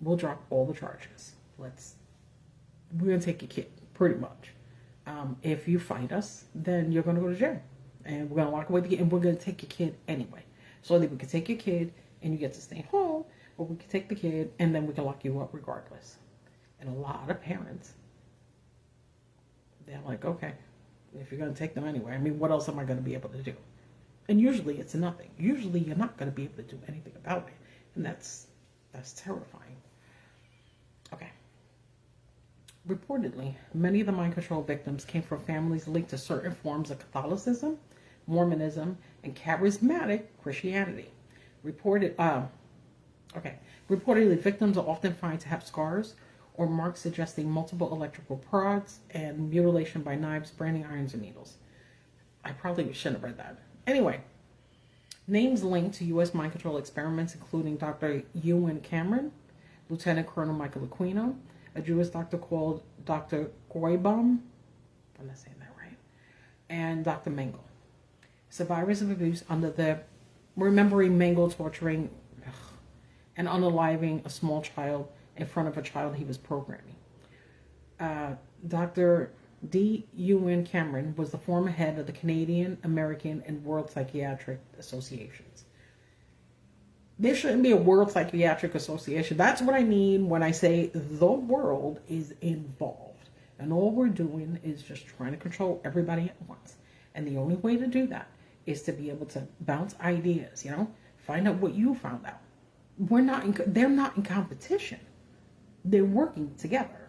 we'll drop all the charges. We're going to take your kid, pretty much. If you fight us, then you're going to go to jail. And we're going to lock away the kid, and we're going to take your kid anyway. So that we can take your kid, and you get to stay home, or we can take the kid, and then we can lock you up regardless. And a lot of parents, they're like, okay, if you're going to take them anyway, I mean, what else am I going to be able to do? And usually it's nothing. Usually you're not going to be able to do anything about it. And that's terrifying. Okay. Reportedly, many of the mind control victims came from families linked to certain forms of Catholicism, Mormonism, and charismatic Christianity. Reportedly, victims are often found to have scars or marks suggesting multiple electrical prods and mutilation by knives, branding irons, and needles. I probably shouldn't have read that. Anyway, names linked to U.S. mind control experiments including Dr. Ewan Cameron, Lieutenant Colonel Michael Aquino, a Jewish doctor called Dr. Goybaum, I'm not saying that right, and Dr. Mengele. Survivors of abuse under the remembering Mengele torturing and unaliving a small child in front of a child he was programming. Dr. D. Ewan Cameron was the former head of the Canadian, American, and World Psychiatric Associations. There shouldn't be a World Psychiatric Association. That's what I mean when I say the world is involved. And all we're doing is just trying to control everybody at once. And the only way to do that is to be able to bounce ideas, find out what you found out. They're not in competition. They're working together.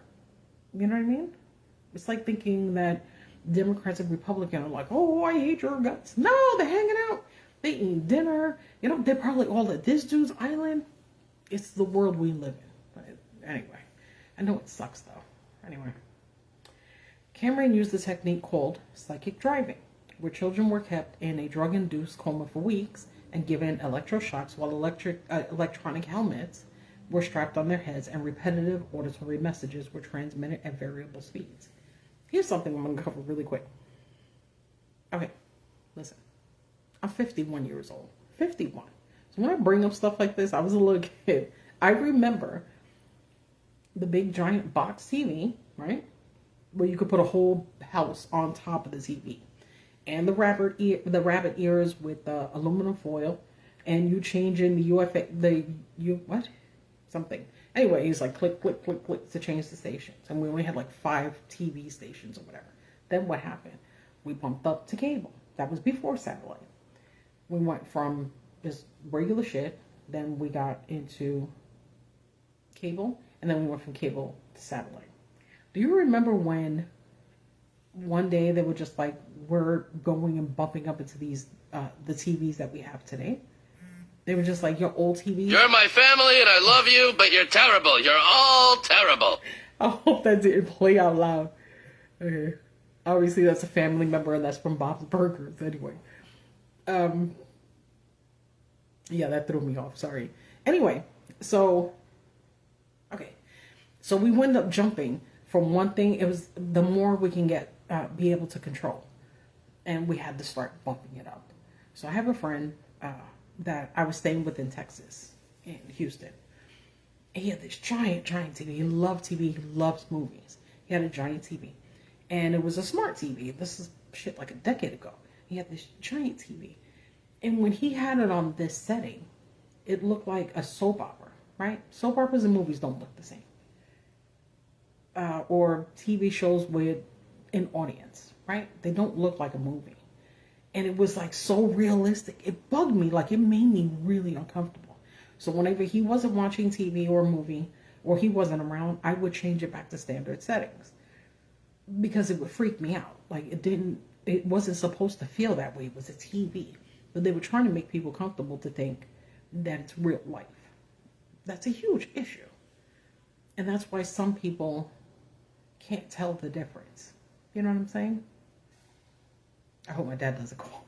You know what I mean? It's like thinking that Democrats and Republicans are like, oh, I hate your guts. No, they're hanging out. They eat dinner. They're probably all at this dude's island. It's the world we live in. But anyway, I know it sucks though. Anyway, Cameron used the technique called psychic driving, where children were kept in a drug-induced coma for weeks and given electroshocks while electronic helmets were strapped on their heads and repetitive auditory messages were transmitted at variable speeds. Here's something I'm going to cover really quick. Okay, listen. I'm 51 years old. 51. So when I bring up stuff like this, I was a little kid. I remember the big giant box TV, right? Where you could put a whole house on top of the TV, and the rabbit ears with the aluminum foil, and you change in the what something. Anyway, he's like click click click click to change the stations, and we only had like 5 TV stations or whatever. Then what happened? We bumped up to cable. That was before satellite. We went from just regular shit, then we got into cable, and then we went from cable to satellite. Do you remember when one day they were just like, we're going and bumping up into these the TVs that we have today? They were just like, your old TV. You're my family and I love you, but you're terrible. You're all terrible. I hope that didn't play out loud. Okay. Obviously, that's a family member, and that's from Bob's Burgers. Anyway. Yeah, that threw me off. Sorry. Anyway, so, okay. So we wound up jumping from one thing. It was the more we can be able to control. And we had to start bumping it up. So I have a friend that I was staying with in Texas, in Houston. And he had this giant TV. He loved TV. He loves movies. He had a giant TV. And it was a smart TV. This is shit like a decade ago. He had this giant TV. And when he had it on this setting, it looked like a soap opera, right? Soap operas and movies don't look the same. Or TV shows with an audience, right? They don't look like a movie. And it was like so realistic. It bugged me. Like, it made me really uncomfortable. So whenever he wasn't watching TV or a movie, or he wasn't around, I would change it back to standard settings. Because it would freak me out. Like, it wasn't supposed to feel that way. It was a TV. But they were trying to make people comfortable to think that it's real life. That's a huge issue. And that's why some people can't tell the difference. You know what I'm saying? I hope my dad doesn't call.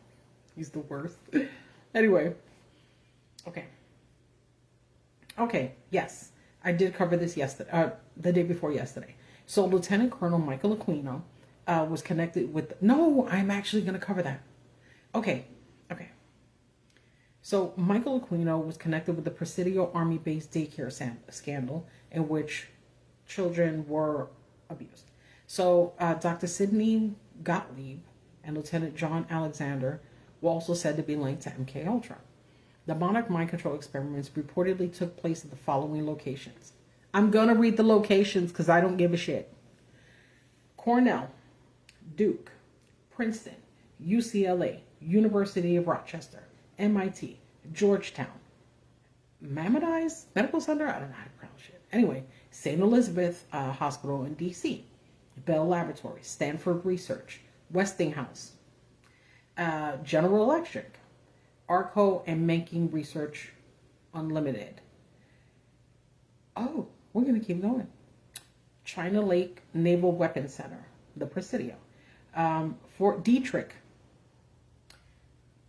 He's the worst. Anyway. Okay, yes. I did cover this yesterday, the day before yesterday. So Lieutenant Colonel Michael Aquino was connected with... No, I'm actually going to cover that. Okay. So Michael Aquino was connected with the Presidio Army-based daycare scandal in which children were abused. So Dr. Sidney Gottlieb and Lieutenant John Alexander were also said to be linked to MKUltra. The monarch mind control experiments reportedly took place at the following locations. I'm going to read the locations because I don't give a shit. Cornell, Duke, Princeton, UCLA, University of Rochester, MIT, Georgetown, Maimonides Medical Center? I don't know how to pronounce it. Anyway, St. Elizabeth Hospital in D.C., Bell Laboratories, Stanford Research, Westinghouse, General Electric, Arco and Menking Research Unlimited. Oh, we're going to keep going. China Lake Naval Weapons Center, the Presidio, Fort Detrick,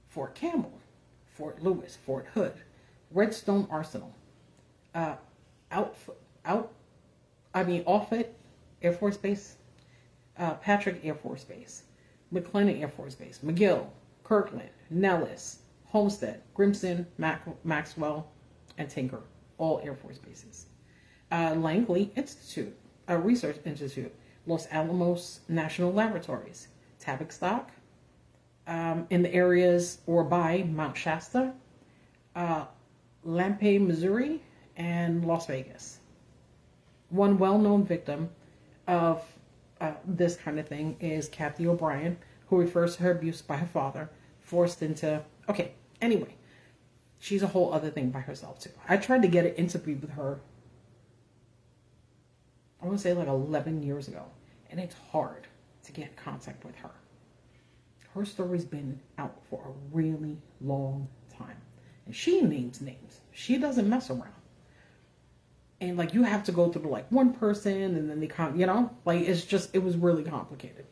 Fort Campbell, Fort Lewis, Fort Hood, Redstone Arsenal, Offutt Air Force Base, Patrick Air Force Base, McClellan Air Force Base, McGill, Kirkland, Nellis, Homestead, Grimson, Maxwell, and Tinker, all Air Force bases. Langley Institute, Research Institute, Los Alamos National Laboratories, Tavistock, in the areas or by Mount Shasta, Lampe, Missouri, and Las Vegas. One well-known victim of this kind of thing is Kathy O'Brien, who refers to her abuse by her father, forced into... Okay, anyway, she's a whole other thing by herself, too. I tried to get an interview with her, I want to say like 11 years ago, and it's hard to get in contact with her. Her story's been out for a really long time. And she names names. She doesn't mess around. And like, you have to go through like one person and then they you know, like it was really complicated.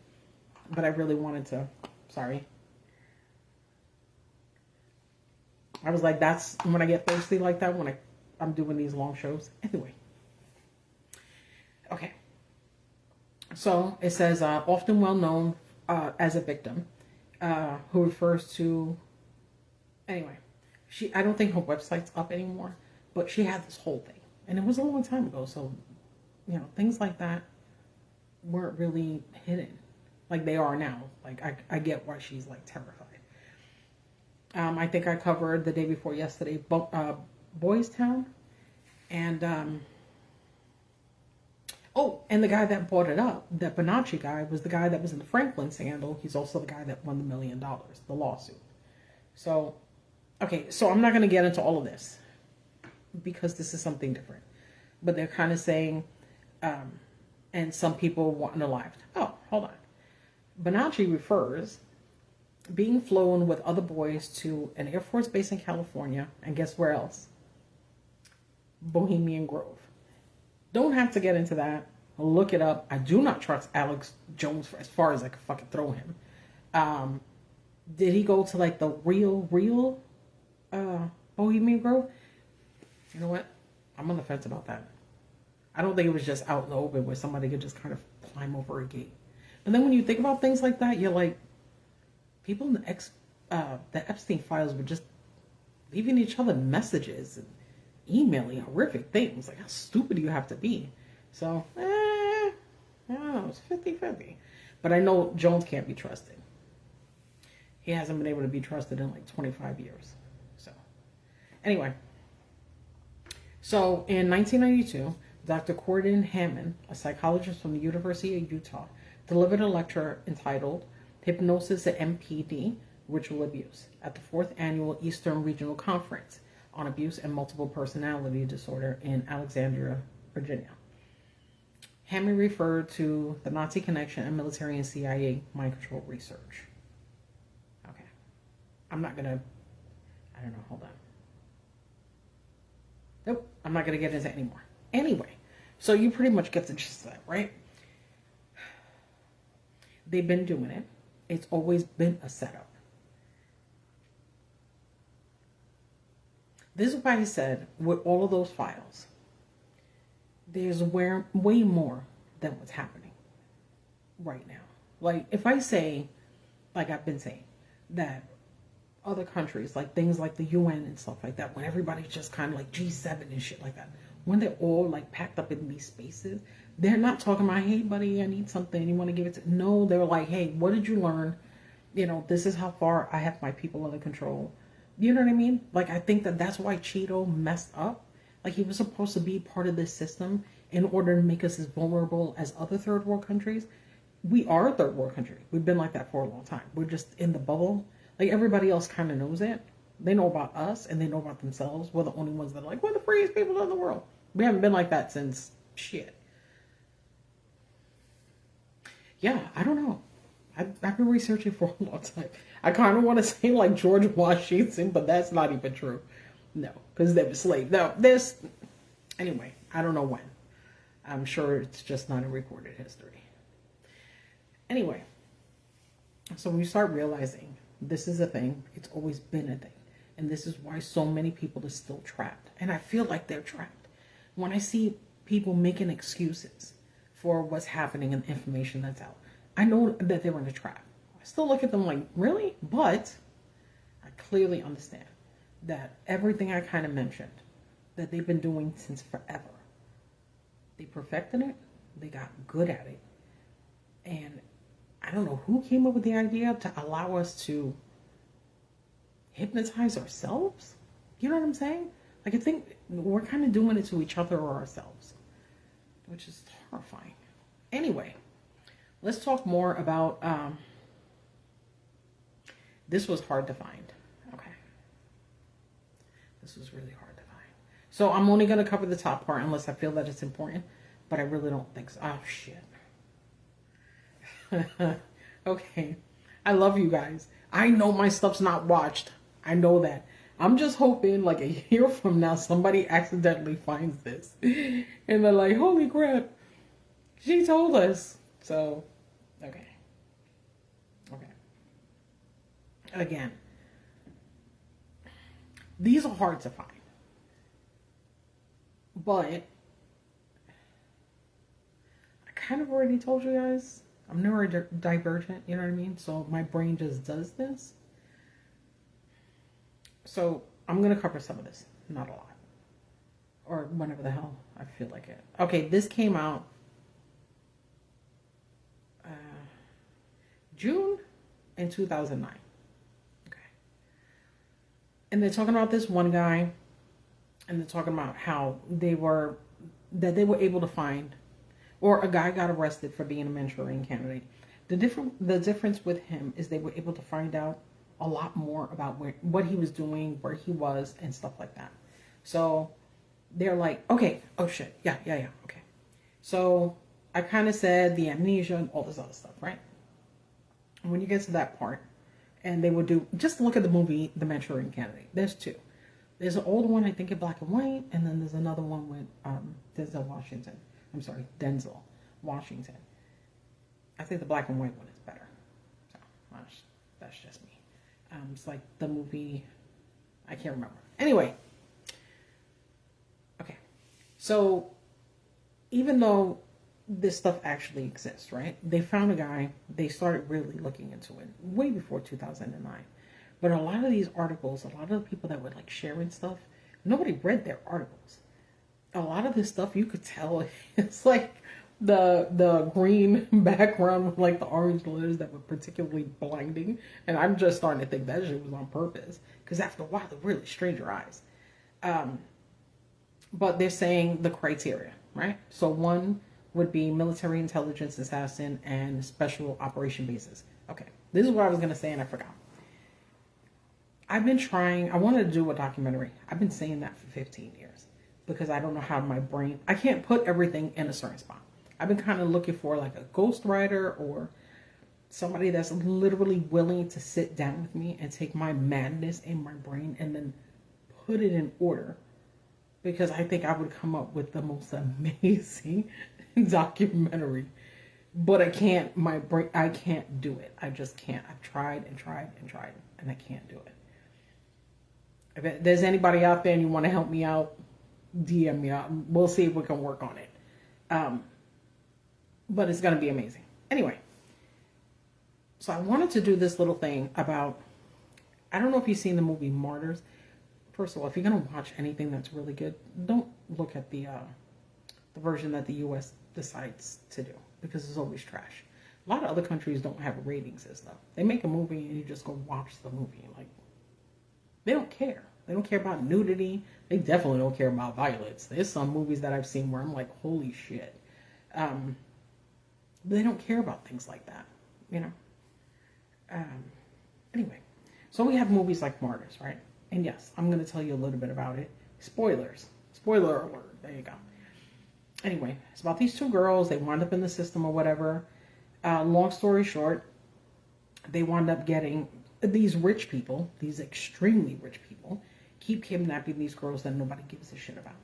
But I really wanted to, sorry. I was like, that's when I get thirsty like that, when I'm doing these long shows. Anyway. Okay. So it says, often well known as a victim, who refers to, anyway, I don't think her website's up anymore, but she had this whole thing. And it was a long time ago, so things like that weren't really hidden like they are now. Like I get why she's like terrified. I think I covered the day before yesterday, Boys Town, and and the guy that brought it up, that Bonacci guy, was the guy that was in the Franklin scandal. He's also the guy that won the $1 million, the lawsuit. So, okay, so I'm not going to get into all of this because this is something different. But they're kind of saying, and some people want to live. Oh, hold on. Bonacci refers being flown with other boys to an Air Force base in California, and guess where else? Bohemian Grove. Don't have to get into that. Look it up. I do not trust Alex Jones as far as I can fucking throw him. Did he go to like the real Bohemian Grove? You know what? I'm on the fence about that. I don't think it was just out in the open where somebody could just kind of climb over a gate. And then when you think about things like that, you're like, people in the Epstein files were just leaving each other messages and emailing horrific things. Like, how stupid do you have to be? So, I don't know, it's 50-50. But I know Jones can't be trusted. He hasn't been able to be trusted in like 25 years. So, anyway. So, in 1992, Dr. Corden Hammond, a psychologist from the University of Utah, delivered a lecture entitled Hypnosis at MPD, Ritual Abuse, at the 4th Annual Eastern Regional Conference on Abuse and Multiple Personality Disorder in Alexandria, Virginia. Hammond referred to the Nazi connection and military and CIA mind control research. Okay. I'm not going to, I don't know, hold on. Nope, I'm not going to get into it anymore. Anyway, so you pretty much get the gist of that, right? They've been doing it. It's always been a setup. This is why I said, with all of those files, there's way more than what's happening right now. Like, if I say, like I've been saying, that other countries, like things like the UN and stuff like that, when everybody's just kind of like G7 and shit like that, when they're all like packed up in these spaces, they're not talking about, hey buddy, I need something, you want to give it to, no, they're like, hey, what did you learn? This is how far I have my people under control. You know what I mean? Like, I think that's why Cheeto messed up. Like, he was supposed to be part of this system in order to make us as vulnerable as other third world countries. We are a third world country. We've been like that for a long time. We're just in the bubble. Like, everybody else kind of knows it. They know about us and they know about themselves. We're the only ones that are like, we're the freest people in the world. We haven't been like that since shit. Yeah, I don't know. I've been researching for a long time. I kind of want to say like George Washington, but that's not even true. No, because they were slaves. No, anyway, I don't know when. I'm sure it's just not in recorded history. Anyway, so when you start realizing this is a thing, it's always been a thing. And this is why so many people are still trapped. And I feel like they're trapped. When I see people making excuses for what's happening and the information that's out, I know that they're in a trap. I still look at them like, really? But I clearly understand that everything I kind of mentioned, that they've been doing since forever. They perfected it. They got good at it. And I don't know who came up with the idea to allow us to hypnotize ourselves. You know what I'm saying? Like, I think we're kind of doing it to each other or ourselves, which is horrifying. Anyway, let's talk more about, this was hard to find. Okay. This was really hard to find. So I'm only going to cover the top part unless I feel that it's important, but I really don't think so. Oh, shit. Okay. I love you guys. I know my stuff's not watched. I know that. I'm just hoping like a year from now somebody accidentally finds this and they're like, holy crap, she told us. So, okay. Again, these are hard to find, but I kind of already told you guys I'm neurodivergent, you know what I mean? So my brain just does this. So I'm going to cover some of this, not a lot. or whenever the hell I feel like it. Okay, this came out June in 2009. Okay. And they're talking about this one guy, and they're talking about how they were able to find, or a guy got arrested for being a Manchurian candidate. The difference with him is they were able to find out a lot more about what he was doing, where he was, and stuff like that. So they're like, okay, oh shit, yeah, okay. So I kind of said the amnesia and all this other stuff, right? And when you get to that part, and they would do, just look at the movie, The Manchurian Candidate. There's two. There's an old one, I think in black and white, and then there's another one with Denzel Washington. I'm sorry, Denzel Washington. I think the black and white one is better. So that's just me. It's like the movie, I can't remember. Anyway, okay. So even though this stuff actually exists, right? They found a guy. They started really looking into it way before 2009. But a lot of these articles, a lot of the people that were like sharing stuff, nobody read their articles. A lot of this stuff you could tell it's like the green background with like the orange letters that were particularly blinding. And I'm just starting to think that shit was on purpose, because after a while it really strained your eyes. But they're saying the criteria, right? So one would be military intelligence assassin and special operation bases. Okay, this is what I was going to say and I forgot. I wanted to do a documentary. I've been saying that for 15 years because I don't know how my brain, I can't put everything in a certain spot. I've been kind of looking for like a ghostwriter or somebody that's literally willing to sit down with me and take my madness in my brain and then put it in order, because I think I would come up with the most amazing documentary. But I can't do it. I just can't. I've tried and tried and tried and I can't do it. If there's anybody out there and you want to help me out, DM me out. We'll see if we can work on it. But it's going to be amazing. Anyway, so I wanted to do this little thing about, I don't know if you've seen the movie Martyrs. First of all, if you're going to watch anything that's really good, don't look at the version that the U.S. decides to do, because it's always trash. A lot of other countries don't have a rating system. They make a movie and you just go watch the movie. Like, they don't care. They don't care about nudity. They definitely don't care about violence. There's some movies that I've seen where I'm like, holy shit. They don't care about things like that, you know? Anyway, so we have movies like Martyrs, right? And yes, I'm going to tell you a little bit about it. Spoilers. Spoiler alert. There you go. Anyway, it's about these two girls. They wind up in the system or whatever. Long story short, they wind up getting these rich people, these extremely rich people, keep kidnapping these girls that nobody gives a shit about.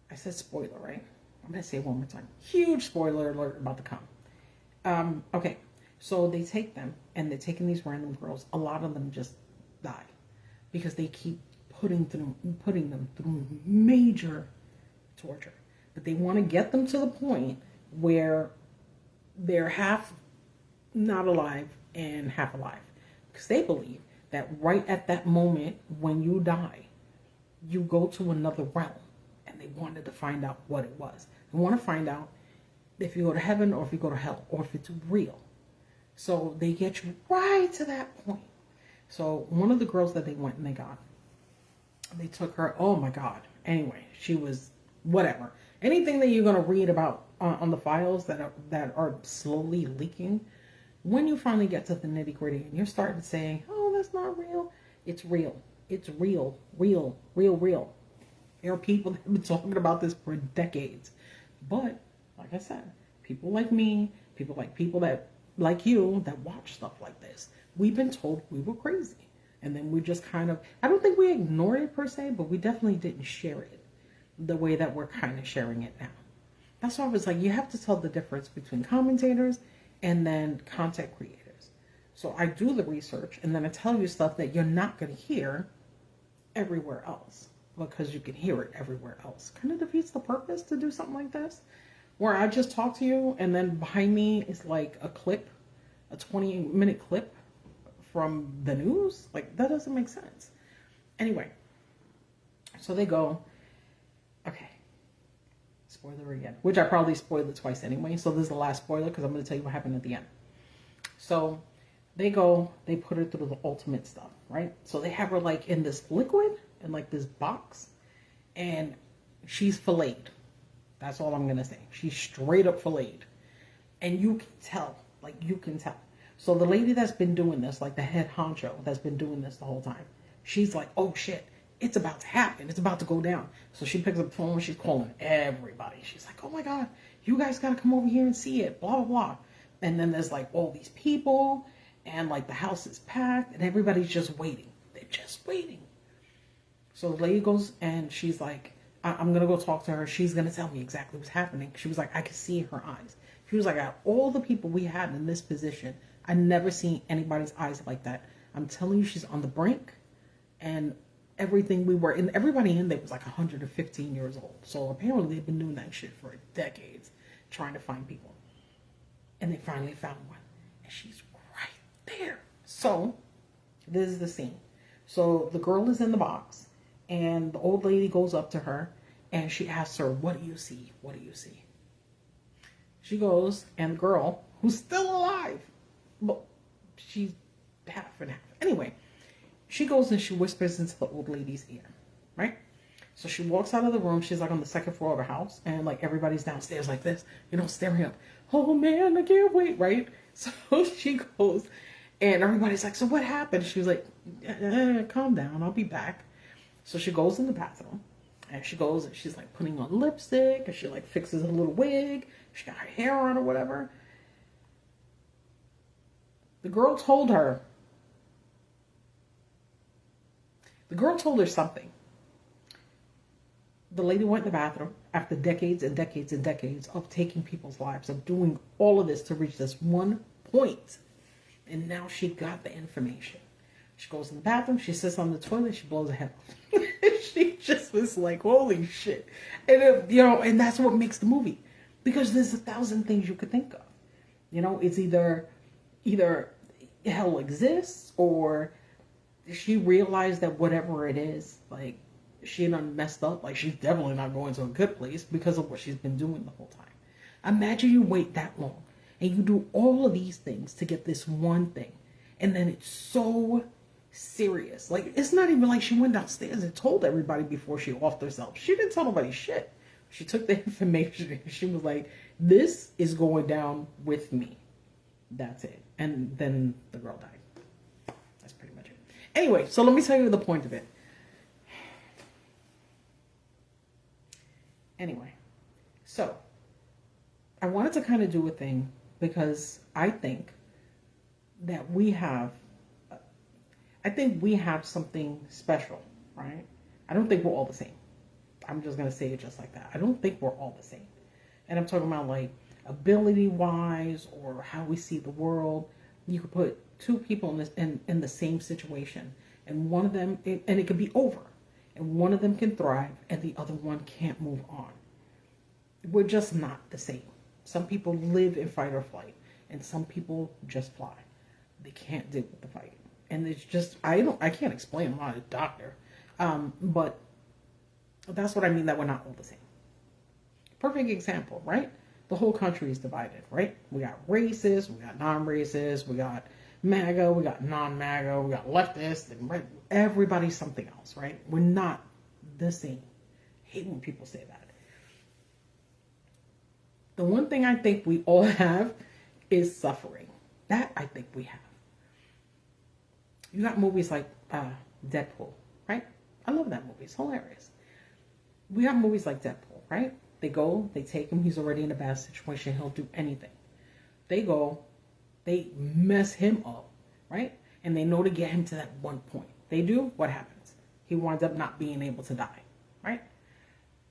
I said spoiler, right? I'm going to say it one more time. Huge spoiler alert about to come. Okay, so they take them, and they're taking these random girls. A lot of them just die because they keep putting them through major torture. But they want to get them to the point where they're half not alive and half alive. Because they believe that right at that moment when you die, you go to another realm. And they wanted to find out what it was. They want to find out if you go to heaven or if you go to hell or if it's real. So they get you right to that point. So one of the girls that they went and they took her, oh my God. Anyway, she was whatever. Anything that you're going to read about on the files that are slowly leaking, when you finally get to the nitty gritty and you're starting to say, oh, that's not real. It's real. It's real, real, real, real. There are people that have been talking about this for decades. But, like I said, people like me, people that like you that watch stuff like this, we've been told we were crazy. And then we just kind of, I don't think we ignored it per se, but we definitely didn't share it the way that we're kind of sharing it now. That's why I was like, you have to tell the difference between commentators and then content creators. So I do the research and then I tell you stuff that you're not going to hear everywhere else, because you can hear it everywhere else. Kind of defeats the purpose to do something like this, where I just talk to you and then behind me is like a clip, a 20-minute clip from the news. Like, that doesn't make sense. Anyway, so they go spoiler again, which I probably spoiled it twice anyway. So this is the last spoiler because I'm going to tell you what happened at the end. So they put her through the ultimate stuff, right? So they have her like in this liquid and like this box, and she's filleted. That's all I'm going to say. She's straight up filleted. And you can tell, like you can tell. So the lady that's been doing this, like the head honcho that's been doing this the whole time, she's like, oh shit, it's about to happen. It's about to go down. So she picks up the phone. She's calling everybody. She's like, oh my God, you guys got to come over here and see it, blah, blah, blah. And then there's like all these people and like the house is packed and everybody's just waiting. They're just waiting. So the lady goes and she's like, I'm going to go talk to her. She's going to tell me exactly what's happening. She was like, I could see her eyes. She was like, out of all the people we had in this position, I never seen anybody's eyes like that. I'm telling you, she's on the brink. And everything we were in, everybody in there was like 115 years old. So apparently they've been doing that shit for decades, trying to find people. And they finally found one. And she's right there. So this is the scene. So the girl is in the box. And the old lady goes up to her. And she asks her, what do you see? What do you see? She goes, and the girl, who's still alive, but she's half and half. Anyway, she goes and she whispers into the old lady's ear, right? So she walks out of the room. She's like on the second floor of her house. And like everybody's downstairs like this, you know, staring up. Oh man, I can't wait, right? So she goes and everybody's like, so what happened? She was like, calm down, I'll be back. So she goes in the bathroom. And she goes and she's like putting on lipstick. And she like fixes a little wig. She got her hair on or whatever. The girl told her something. The lady went in the bathroom after decades and decades and decades of taking people's lives, of doing all of this to reach this one point. And now she got the information. She goes in the bathroom, she sits on the toilet, she blows her head off. She just was like, holy shit. And, you know, and that's what makes the movie. Because there's 1,000 things you could think of. You know, it's either hell exists or she realized that whatever it is, like, she done messed up. Like, she's definitely not going to a good place because of what she's been doing the whole time. Imagine you wait that long and you do all of these things to get this one thing. And then it's so serious. Like, it's not even like she went downstairs and told everybody before she offed herself. She didn't tell nobody shit. She took the information and she was like, this is going down with me. That's it. And then the girl died. That's pretty much it. Anyway, so let me tell you the point of it. Anyway, so I wanted to kind of do a thing because I think that we have something special, right? I don't think we're all the same. I'm just going to say it just like that. I don't think we're all the same. And I'm talking about like ability-wise or how we see the world. You could put two people in the same situation. And one of them, and it could be over. And one of them can thrive and the other one can't move on. We're just not the same. Some people live in fight or flight. And some people just fly. They can't deal with the fight. And it's just, I can't explain. I'm not a doctor. But that's what I mean that we're not all the same. Perfect example, right? The whole country is divided, right? We got racist, we got non-racist, we got MAGA, we got non-MAGA, we got leftists, and right, everybody's something else, right? We're not the same. I hate when people say that. The one thing I think we all have is suffering. That I think we have. You got movies like Deadpool, right? I love that movie. It's hilarious. We got movies like Deadpool, right? They go, they take him. He's already in a bad situation. He'll do anything. They go, they mess him up, right? And they know to get him to that one point. They do, what happens? He winds up not being able to die, right?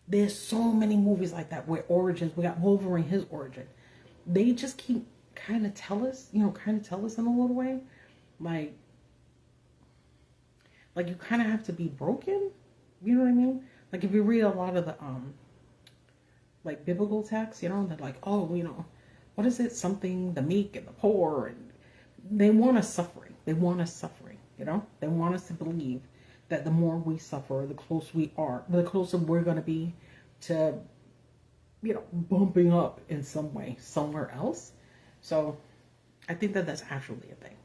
There's so many movies like that where origins, we got Wolverine, his origin. They just keep kind of tell us in a little way. Like you kind of have to be broken. You know what I mean? Like if you read a lot of the, like biblical texts, you know, they're like, oh, you know, what is it? Something, the meek and the poor. And they want us suffering. They want us suffering, you know? They want us to believe that the more we suffer, the closer we're going to be to bumping up in some way somewhere else. So I think that that's actually a thing.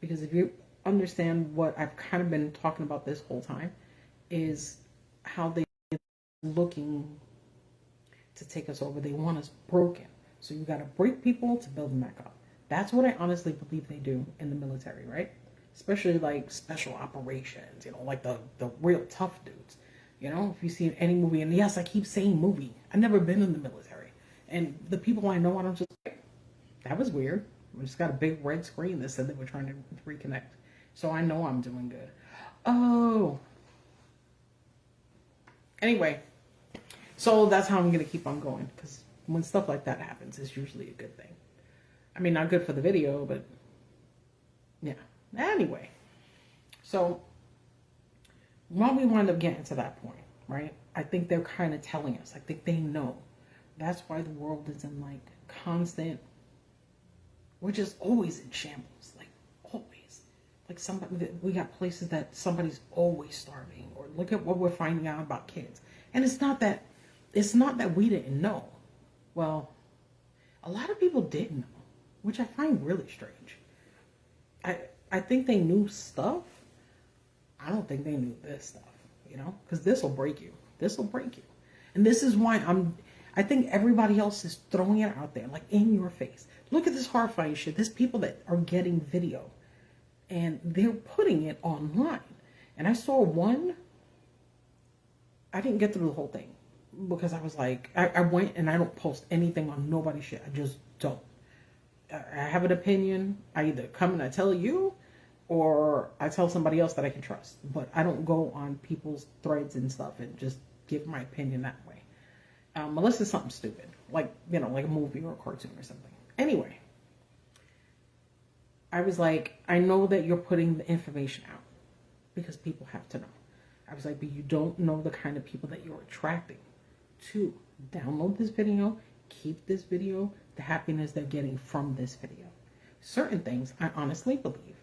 Because if you understand what I've kind of been talking about this whole time, is how they looking to take us over. They want us broken. So you got to break people to build them back up. That's what I honestly believe they do in the military, right? Especially like special operations, like the real tough dudes. If you see any movie, and yes, I keep saying movie. I've never been in the military. And the people I know, I'm just like, that was weird. We just got a big red screen that said they were trying to reconnect. So I know I'm doing good. Oh. Anyway, so that's how I'm going to keep on going. Because when stuff like that happens, it's usually a good thing. I mean, not good for the video, but yeah. Anyway, so when we wind up getting to that point, right? I think they're kind of telling us. I think they know. That's why the world is in like constant. We're just always in shambles, like always. Like we got places that somebody's always starving, or look at what we're finding out about kids. And it's not that we didn't know. Well, a lot of people didn't know, which I find really strange. I think they knew stuff. I don't think they knew this stuff, because this will break you. This will break you. And this is why I think everybody else is throwing it out there, like in your face. Look at this horrifying shit. There's people that are getting video and they're putting it online. And I saw one, I didn't get through the whole thing because I was like, I went and I don't post anything on nobody's shit. I just don't. I have an opinion. I either come and I tell you, or I tell somebody else that I can trust. But I don't go on people's threads and stuff and just give my opinion that way. Unless it's something stupid, like a movie or a cartoon or something. Anyway, I was like, I know that you're putting the information out because people have to know. I was like, but you don't know the kind of people that you're attracting to download this video, keep this video, the happiness they're getting from this video. Certain things, I honestly believe,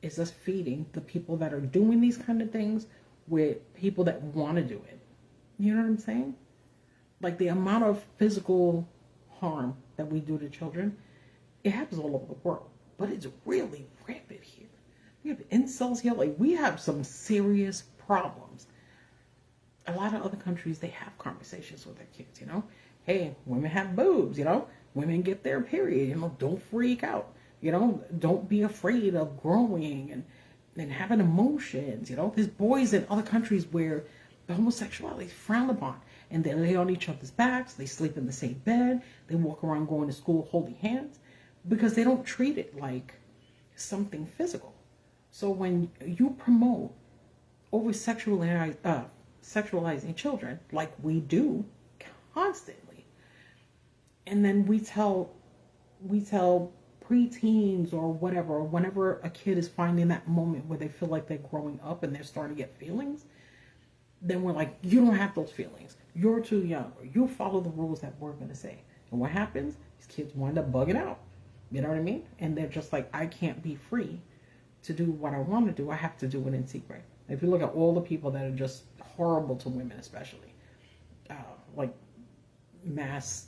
is us feeding the people that are doing these kind of things with people that want to do it. You know what I'm saying? Like the amount of physical harm that we do to children, it happens all over the world, but it's really rampant here. We have incels here. Like, we have some serious problems. A lot of other countries, they have conversations with their kids, Hey, women have boobs, Women get their period, don't freak out. Don't be afraid of growing and having emotions, There's boys in other countries where the homosexuality is frowned upon. And they lay on each other's backs. They sleep in the same bed. They walk around going to school holding hands because they don't treat it like something physical. So when you promote over sexualizing children, like we do constantly, and then we tell preteens or whatever, whenever a kid is finding that moment where they feel like they're growing up and they're starting to get feelings, then we're like, you don't have those feelings. You're too young. Or you follow the rules that we're going to say. And what happens? These kids wind up bugging out. You know what I mean? And they're just like, I can't be free to do what I want to do. I have to do it in secret. If you look at all the people that are just horrible to women, especially, like mass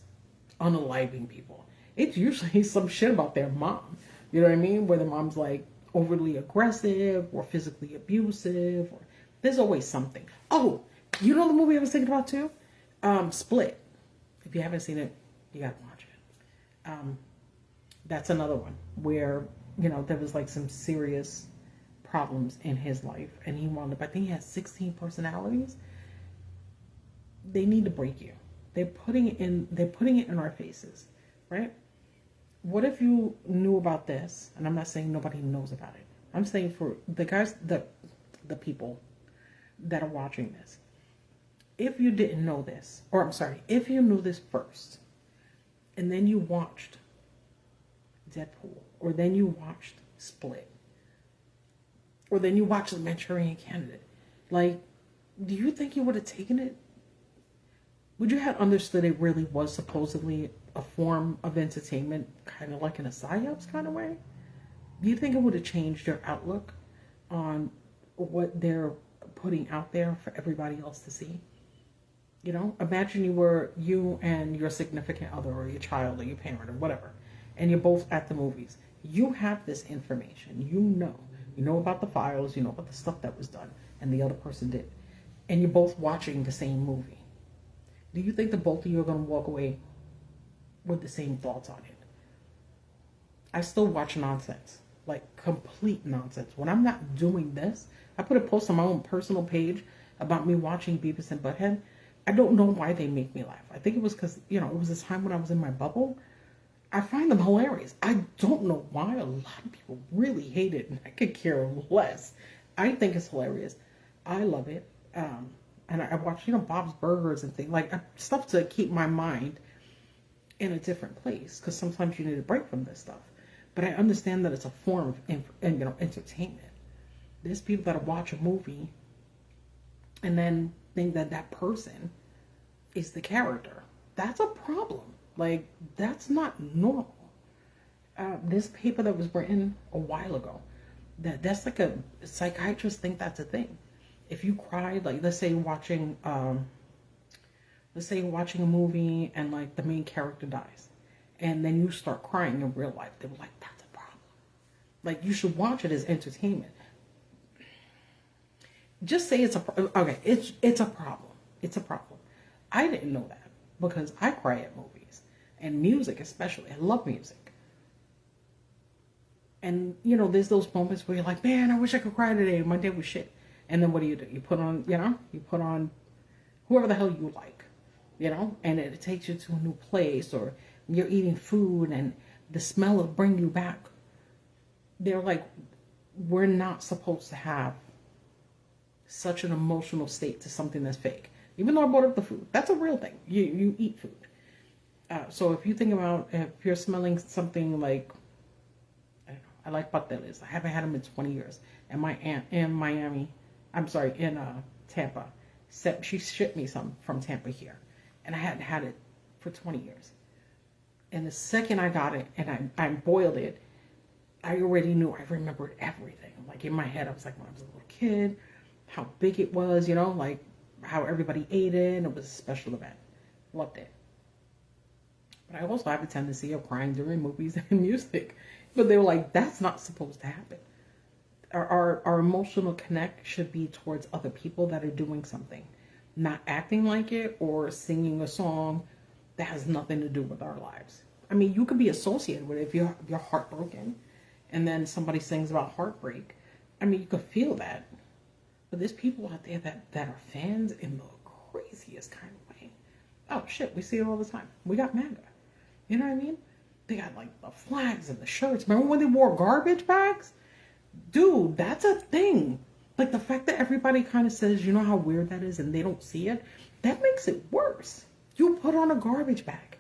unaliving people, it's usually some shit about their mom. You know what I mean? Where the mom's like overly aggressive or physically abusive, or there's always something. Oh, you know the movie I was thinking about too? Split. If you haven't seen it, you gotta watch it. That's another one where, there was like some serious problems in his life and he wound up, I think he has 16 personalities. They need to break you. They're putting it in our faces, right? What if you knew about this? And I'm not saying nobody knows about it. I'm saying for the guys, the people that are watching this, if you didn't know this, or I'm sorry, if you knew this first, and then you watched Deadpool, or then you watched Split, or then you watched The Manchurian Candidate, like, do you think you would have taken it? Would you have understood it really was supposedly a form of entertainment, kind of like in a psyops kind of way? Do you think it would have changed your outlook on what they're putting out there for everybody else to see? You know, imagine you and your significant other or your child or your parent or whatever, and you're both at the movies. You have this information. You know about the files, you know about the stuff that was done, and the other person did, and you're both watching the same movie. Do you think the both of you are going to walk away with the same thoughts on it? I still watch nonsense, like complete nonsense. When I'm not doing this, I put a post on my own personal page about me watching Beavis and Butthead. I don't know why they make me laugh. I think it was because, you know, it was a time when I was in my bubble. I find them hilarious. I don't know why a lot of people really hate it, and I could care less. I think it's hilarious. I love it. And I watch, you know, Bob's Burgers and things like stuff to keep my mind in a different place, because sometimes you need a break from this stuff. But I understand that it's a form of entertainment. There's people that watch a movie and then think that that person is the character. That's a problem. Like, that's not normal. This paper that was written a while ago, that's like a psychiatrist think that's a thing. If you cried, like let's say you're watching a movie and like the main character dies, and then you start crying in real life, they were like, that's a problem. Like, you should watch it as entertainment. Just say it's a problem. It's a problem. I didn't know that because I cry at movies and music especially. I love music. And you know, there's those moments where you're like, man, I wish I could cry today. My day was shit. And then what do? You put on, you put on whoever the hell you like, and it takes you to a new place, or you're eating food and the smell will bring you back. They're like, we're not supposed to have such an emotional state to something that's fake. Even though I brought up the food, that's a real thing. You eat food. So if you think about, if you're smelling something like, I don't know, I like pateles. I haven't had them in 20 years. And my aunt in Tampa, said she shipped me some from Tampa here. And I hadn't had it for 20 years. And the second I got it and I boiled it, I already knew, I remembered everything. Like in my head, I was like, when I was a little kid, how big it was, like how everybody ate it, and it was a special event. Loved it. But I also have a tendency of crying during movies and music. But they were like, that's not supposed to happen. Our emotional connect should be towards other people that are doing something, not acting like it or singing a song that has nothing to do with our lives. I mean, you could be associated with it if you're heartbroken and then somebody sings about heartbreak. I mean, you could feel that. But there's people out there that are fans in the craziest kind of way. Oh shit, we see it all the time. We got MAGA. You know what I mean? They got like the flags and the shirts. Remember when they wore garbage bags? Dude, that's a thing. Like the fact that everybody kind of says, you know how weird that is, and they don't see it, that makes it worse. You put on a garbage bag.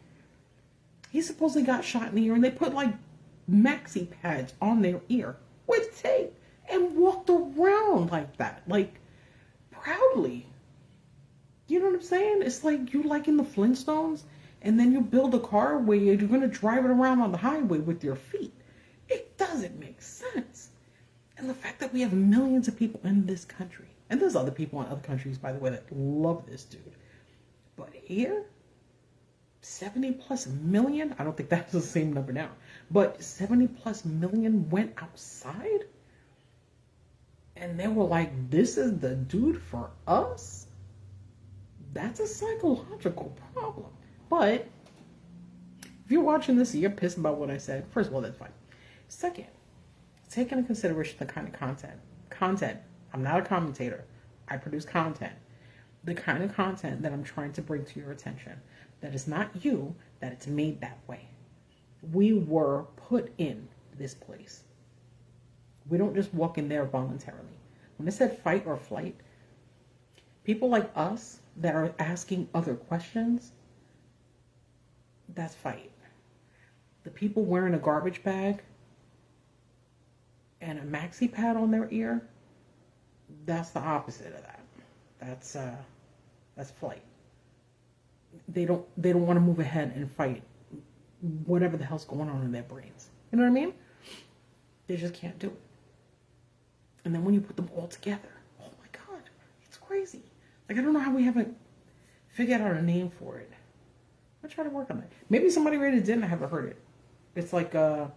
He supposedly got shot in the ear, and they put like maxi pads on their ear with tape and walked around like that, like proudly. You know what I'm saying? It's like you like in the Flintstones, and then you build a car where you're going to drive it around on the highway with your feet. It doesn't make sense. And the fact that we have millions of people in this country, and there's other people in other countries, by the way, that love this dude. But here, 70 plus million, I don't think that's the same number now, but 70 plus million went outside. And they were like, this is the dude for us? That's a psychological problem. But if you're watching this and you're pissed about what I said, first of all, that's fine. Second, take into consideration the kind of content. I'm not a commentator. I produce content. The kind of content that I'm trying to bring to your attention. That is not you, that it's made that way. We were put in this place. We don't just walk in there voluntarily. When it said fight or flight, people like us that are asking other questions, that's fight. The people wearing a garbage bag and a maxi pad on their ear, that's the opposite of that. That's flight. They don't want to move ahead and fight whatever the hell's going on in their brains. You know what I mean? They just can't do it. And then when you put them all together, oh my God, it's crazy. Like, I don't know how we haven't figure out a name for it. I'll try to work on it. Maybe somebody already did and I haven't heard it. It's like a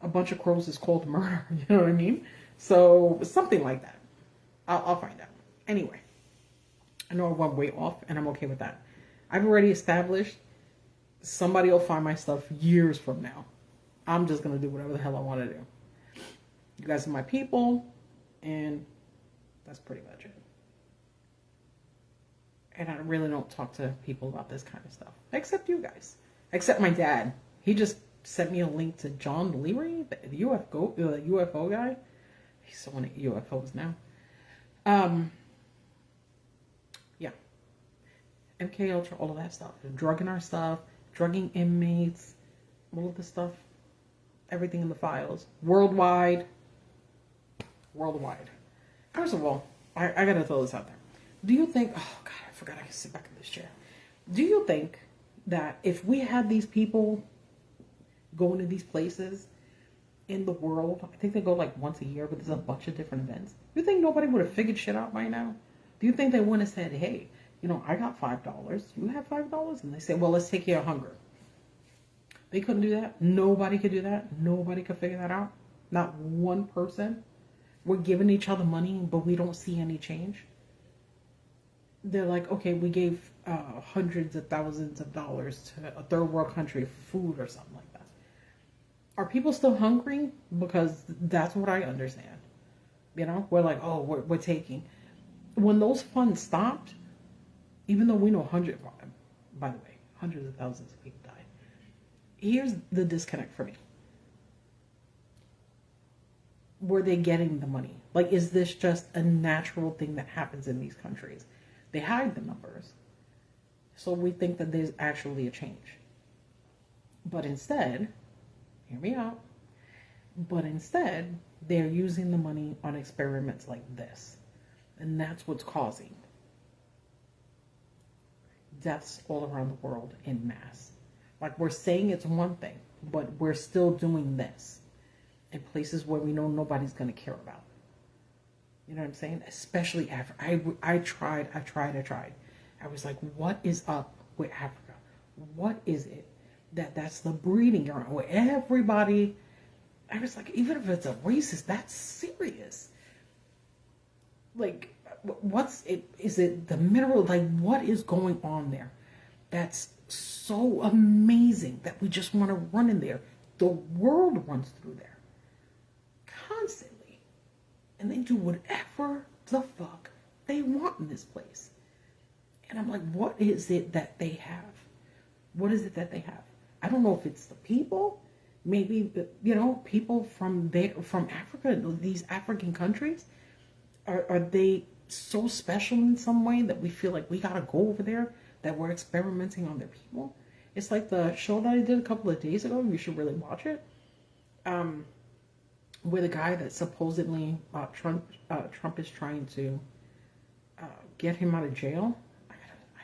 bunch of crows is called murder. You know what I mean? So something like that. I'll find out. Anyway, I know I went way off and I'm okay with that. I've already established somebody will find my stuff years from now. I'm just going to do whatever the hell I want to do. You guys are my people, and that's pretty much it. And I really don't talk to people about this kind of stuff, except you guys. Except my dad. He just sent me a link to John Leary, the UFO guy. He's so many UFOs now. Yeah. MK Ultra, all of that stuff. Drugging our stuff, drugging inmates, all of the stuff. Everything in the files. Worldwide. First of all, I gotta throw this out there. Do you think, oh God, I forgot I can sit back in this chair. Do you think that if we had these people going to these places in the world, I think they go like once a year, but there's a bunch of different events. Do you think nobody would have figured shit out by now? Do you think they wouldn't have said, hey, I got $5. You have $5? And they say, well, let's take care of hunger. They couldn't do that. Nobody could do that. Nobody could figure that out. Not one person. We're giving each other money, but we don't see any change. They're like, okay, we gave hundreds of thousands of dollars to a third world country for food or something like that. Are people still hungry? Because that's what I understand. We're like, oh, we're taking. When those funds stopped, even though we know by the way, hundreds of thousands of people died. Here's the disconnect for me. Were they getting the money? Like, is this just a natural thing that happens in these countries? They hide the numbers. So we think that there's actually a change. But instead, hear me out, but instead, they're using the money on experiments like this. And that's what's causing deaths all around the world en masse. Like, we're saying it's one thing, but we're still doing this in places where we know nobody's going to care about. You know what I'm saying? Especially Africa. I tried. I was like, what is up with Africa? What is it that's the breeding ground where everybody, I was like, even if it's a racist, that's serious. Like, what's it? Is it the mineral? Like, what is going on there? That's so amazing that we just want to run in there. The world runs through there constantly, and they do whatever the fuck they want in this place. And I'm like, what is it that they have? What is it that they have? I don't know if it's the people, maybe, people from Africa, these African countries. Are they so special in some way that we feel like we gotta go over there, that we're experimenting on their people? It's like the show that I did a couple of days ago. You should really watch it. Where the guy that supposedly Trump is trying to get him out of jail. I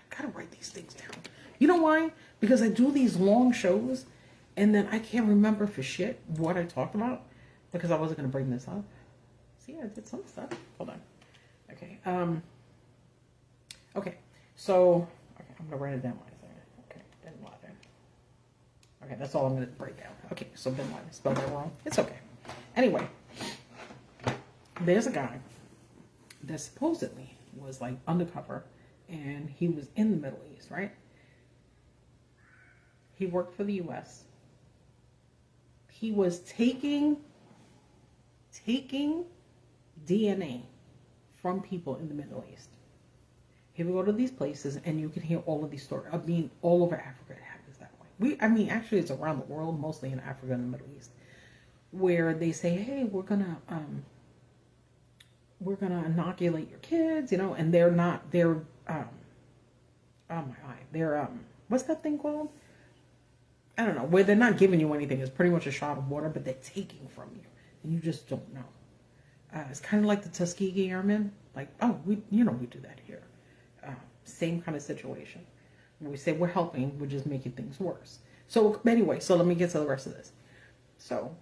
gotta write these things down. You know why? Because I do these long shows, and then I can't remember for shit what I talked about because I wasn't gonna bring this up. See, I did some stuff. Hold on. Okay. Okay. So, okay, I'm gonna write it down. Okay, Bin Laden. Okay, that's all I'm gonna break down. Okay, so Bin Laden, spelled that wrong. It's okay. Anyway, there's a guy that supposedly was like undercover, and he was in the Middle East, right? He worked for the U.S. He was taking DNA from people in the Middle East. He would go to these places, and you can hear all of these stories. I mean, all over Africa, it happens that way. Actually, it's around the world, mostly in Africa and the Middle East, where they say, "Hey, we're gonna inoculate your kids," and they're not. They're what's that thing called? I don't know. Where they're not giving you anything. It's pretty much a shot of water, but they're taking from you, and you just don't know. It's kind of like the Tuskegee Airmen. Like, oh, we do that here. Same kind of situation. When we say we're helping, we're just making things worse. So anyway, let me get to the rest of this. So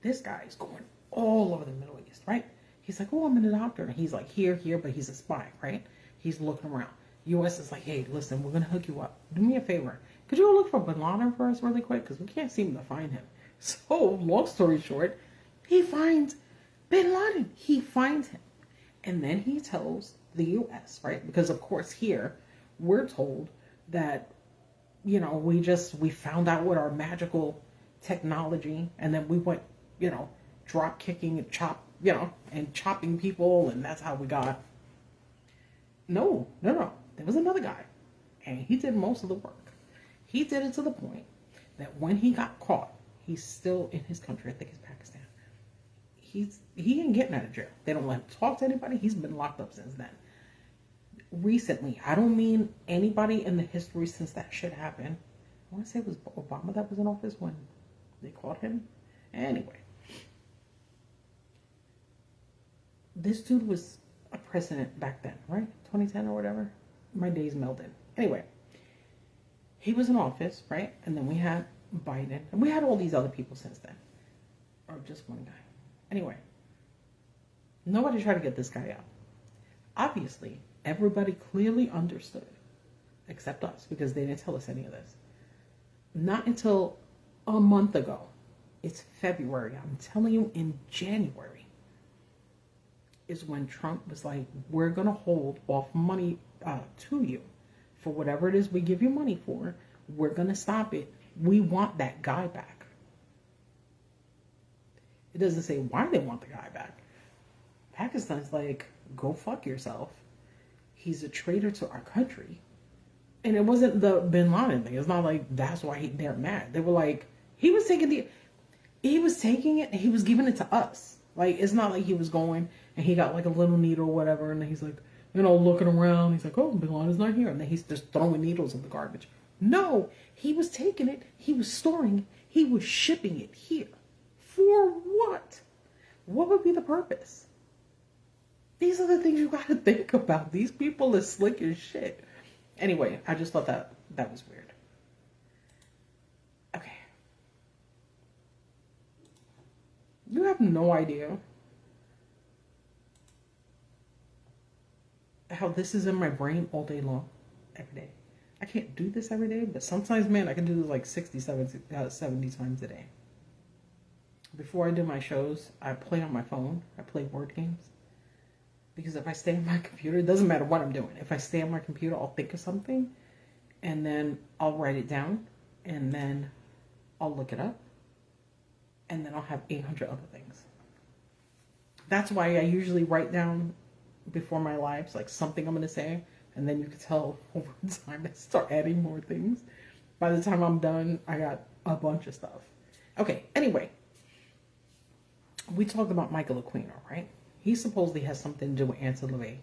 this guy is going all over the Middle East, right? He's like, oh, I'm a doctor. And he's like, here, but he's a spy, right? He's looking around. U.S. is like, hey, listen, we're going to hook you up. Do me a favor. Could you go look for Bin Laden for us really quick? Because we can't seem to find him. So, long story short, he finds Bin Laden. He finds him. And then he tells the U.S., right? Because, of course, here, we're told that, you know, we found out what our magical technology, and then we went, you know, drop kicking and and chopping people, and that's how we got. No. There was another guy, and he did most of the work. He did it to the point that when he got caught, he's still in his country. I think it's Pakistan. He ain't getting out of jail. They don't let him talk to anybody. He's been locked up since then. Recently, I don't mean anybody in the history since that shit happened. I want to say it was Obama that was in office when they caught him. Anyway, this dude was a president back then, right? 2010 or whatever. My days melded. Anyway, he was in office, right? And then we had Biden, and we had all these other people since then, or just one guy. Anyway, nobody tried to get this guy out. Obviously, everybody clearly understood, except us, because they didn't tell us any of this. Not until a month ago. It's February. I'm telling you, in January is when Trump was like, we're going to hold off money to you for whatever it is we give you money for. We're going to stop it. We want that guy back. It doesn't say why they want the guy back. Pakistan's like, go fuck yourself. He's a traitor to our country. And it wasn't the Bin Laden thing. It's not like that's why they're mad. They were like, he was taking it and he was giving it to us. Like, it's not like he was going and he got like a little needle or whatever, and then he's like, you know, looking around. He's like, oh, Bin Laden's not here. And then he's just throwing needles in the garbage. No, he was taking it. He was storing it. He was shipping it here. For what? What would be the purpose? These are the things you got to think about. These people are slick as shit. Anyway, I just thought that was weird. Okay. You have no idea how this is in my brain all day long, every day. I can't do this every day, but sometimes, man, I can do this like 60, 70 times a day. Before I do my shows, I play on my phone. I play word games. Because if I stay on my computer, it doesn't matter what I'm doing. If I stay on my computer, I'll think of something, and then I'll write it down, and then I'll look it up, and then I'll have 800 other things. That's why I usually write down before my lives, like something I'm going to say, and then you can tell over time I start adding more things. By the time I'm done, I got a bunch of stuff. Okay, anyway. We talked about Michael Aquino, right? He supposedly has something to do with Anti LaVey,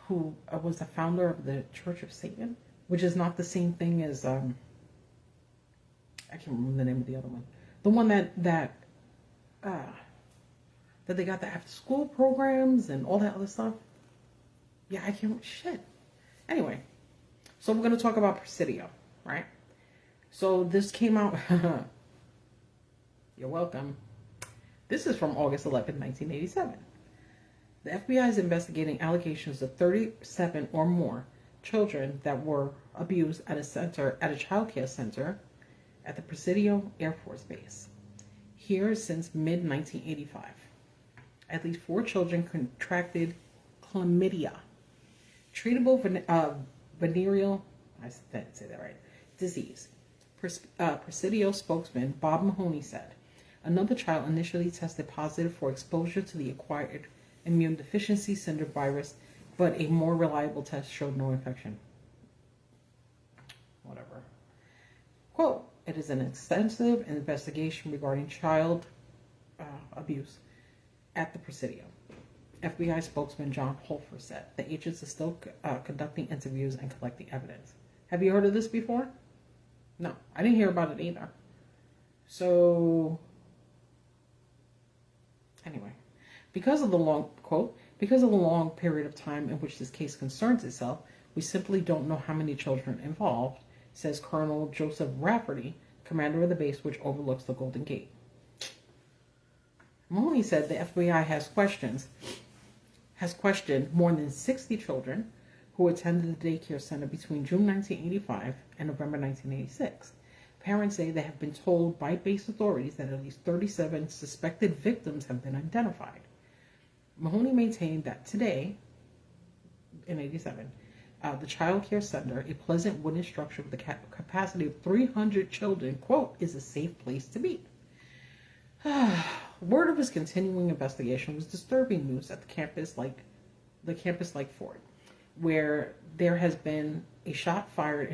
who was the founder of the Church of Satan, which is not the same thing as, I can't remember the name of the other one. The one that they got the after school programs and all that other stuff. Yeah, I can't, shit. Anyway, so we're going to talk about Presidio, right? So this came out, you're welcome. This is from August 11, 1987. The FBI is investigating allegations of 37 or more children that were abused at a child care center at the Presidio Air Force Base. Here since mid-1985. At least 4 children contracted chlamydia, treatable venereal, I didn't say that right, disease. Presidio spokesman Bob Mahoney said, another child initially tested positive for exposure to the acquired immune deficiency syndrome virus, but a more reliable test showed no infection. Whatever. Quote, it is an extensive investigation regarding child abuse at the Presidio. FBI spokesman John Holfer said the agents are still conducting interviews and collecting evidence. Have you heard of this before? No, I didn't hear about it either. So, anyway, because of the long period of time in which this case concerns itself, we simply don't know how many children involved, says Colonel Joseph Rafferty, commander of the base which overlooks the Golden Gate. Mahoney said the FBI has questioned more than 60 children who attended the daycare center between June 1985 and November 1986. Parents say they have been told by base authorities that at least 37 suspected victims have been identified. Mahoney maintained that today, in 87, the child care center, a pleasant wooden structure with a capacity of 300 children, quote, is a safe place to be. Word of his continuing investigation was disturbing news at the campus like Ford, where there has been a shot fired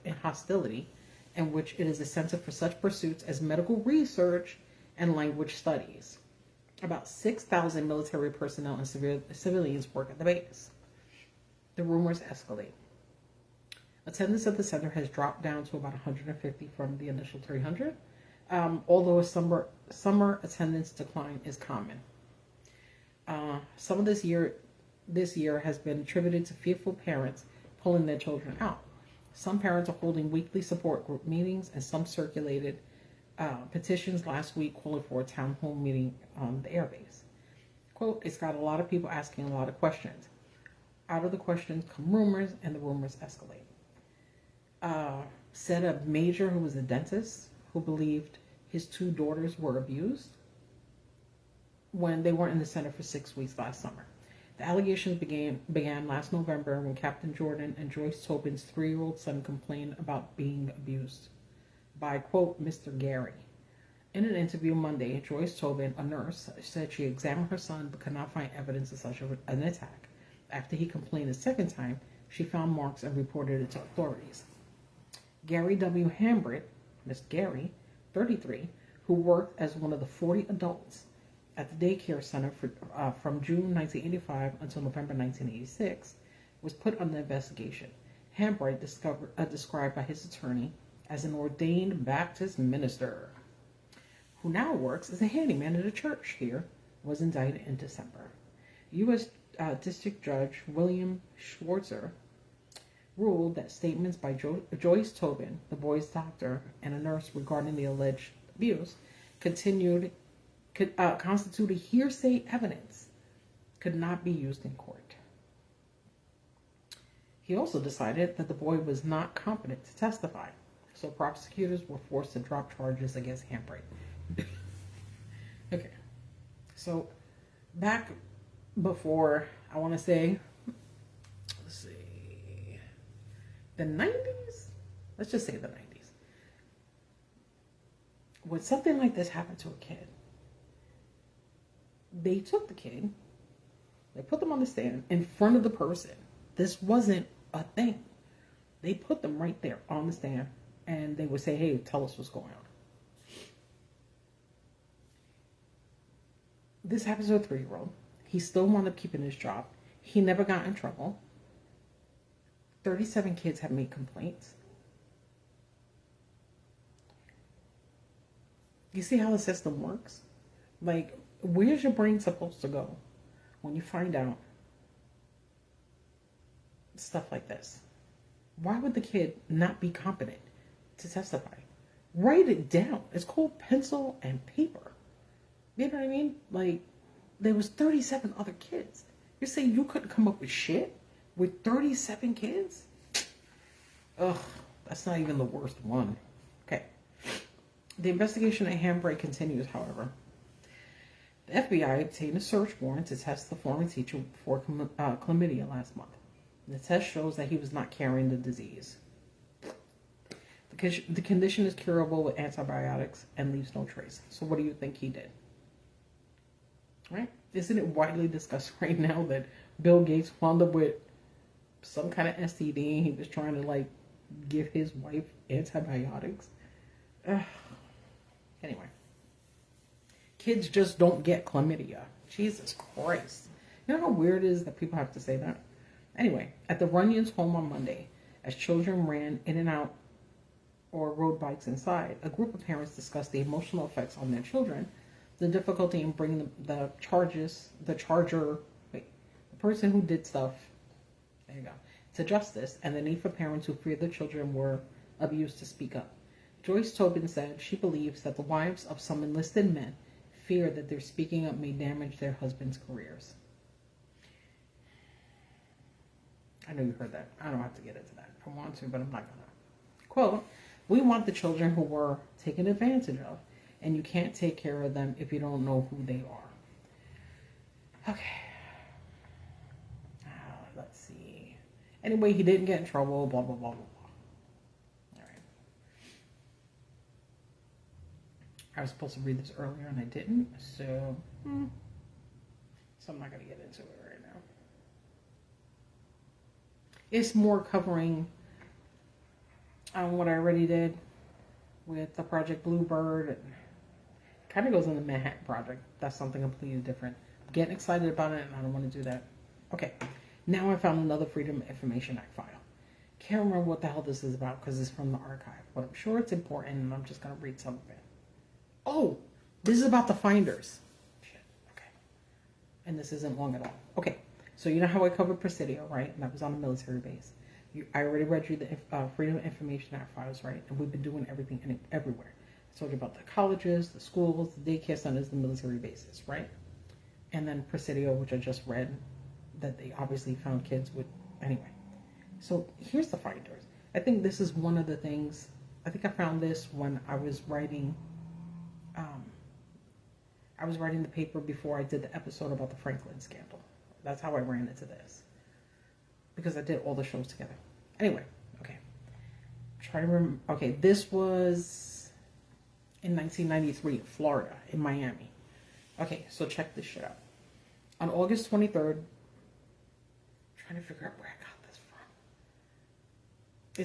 in hostility, in which it is a center for such pursuits as medical research and language studies. About 6,000 military personnel and civilians work at the base. The rumors escalate. Attendance at the center has dropped down to about 150 from the initial 300, although a summer attendance decline is common. Some of this year has been attributed to fearful parents pulling their children out. Some parents are holding weekly support group meetings, and some circulated petitions last week calling for a town hall meeting on the airbase. Quote, it's got a lot of people asking a lot of questions. Out of the questions come rumors, and the rumors escalate. Said a major who was a dentist who believed his 2 daughters were abused when they weren't in the center for 6 weeks last summer. The allegations began last November when Captain Jordan and Joyce Tobin's 3-year-old son complained about being abused by, quote, Mr. Gary. In an interview Monday, Joyce Tobin, a nurse, said she examined her son but could not find evidence of such an attack. After he complained a second time, she found marks and reported it to authorities. Gary W. Hambritt, Mr. Gary, 33, who worked as one of the 40 adults at the daycare center from June 1985 until November 1986, was put under investigation. Hambright, described by his attorney as an ordained Baptist minister, who now works as a handyman at a church here, was indicted in December. U.S. District Judge William Schwartzer ruled that statements by Joyce Tobin, the boy's doctor, and a nurse regarding the alleged abuse constituted hearsay evidence, could not be used in court. He also decided that the boy was not competent to testify, so prosecutors were forced to drop charges against Hambright. Okay, so back before, I want to say, let's see, the 90s? Let's just say the 90s. When something like this happened to a kid, they took the kid, they put them on the stand in front of the person. This wasn't a thing. They put them right there on the stand, and they would say, hey, tell us what's going on. This happens to a 3-year-old. He still wound up keeping his job. He never got in trouble. 37 kids have made complaints. You see how the system works? Like, where's your brain supposed to go when you find out stuff like this? Why would the kid not be competent to testify? Write it down. It's called pencil and paper. You know what I mean? Like, there was 37 other kids. You're saying you couldn't come up with shit with 37 kids? Ugh, that's not even the worst one. Okay. The investigation at Hambright continues, however. The FBI obtained a search warrant to test the former teacher for chlamydia last month. The test shows that he was not carrying the disease. The condition is curable with antibiotics and leaves no trace. So what do you think he did? Right? Isn't it widely discussed right now that Bill Gates wound up with some kind of STD and he was trying to, like, give his wife antibiotics? Anyway. Kids just don't get chlamydia. Jesus Christ. You know how weird it is that people have to say that? Anyway, at the Runyon's home on Monday, as children ran in and out or rode bikes inside, a group of parents discussed the emotional effects on their children, the difficulty in bringing the person who did stuff, there you go, to justice, and the need for parents who fear their children were abused to speak up. Joyce Tobin said she believes that the wives of some enlisted men fear that their speaking up may damage their husbands' careers. I know you heard that. I don't have to get into that. I want to, but I'm not gonna. Quote, we want the children who were taken advantage of, and you can't take care of them if you don't know who they are. Okay. Let's see. Anyway, he didn't get in trouble, blah, blah, blah, blah, blah. All right. I was supposed to read this earlier and I didn't, so I'm not going to get into it right now. It's more covering what I already did with the Project Bluebird. And kind of goes in the Manhattan Project. That's something completely different. I'm getting excited about it and I don't want to do that. Okay. Now I found another Freedom of Information Act file. Can't remember what the hell this is about because it's from the archive, but I'm sure it's important and I'm just going to read some of it. Oh, this is about the finders. Shit, okay. And this isn't long at all. Okay, so you know how I covered Presidio, right? And that was on a military base. I already read you the Freedom of Information Act files, right? And we've been doing everything everywhere. I told you about the colleges, the schools, the daycare centers, the military bases, right? And then Presidio, which I just read, that they obviously found kids with, anyway. So here's the finders. I think this is one of the things, I think I found this when I was writing the paper before I did the episode about the Franklin scandal. That's how I ran into this. Because I did all the shows together. Anyway, okay. Try to remember, okay, this was in 1993 in Florida, in Miami. Okay, so check this shit out. On August 23rd, trying to figure out where I got this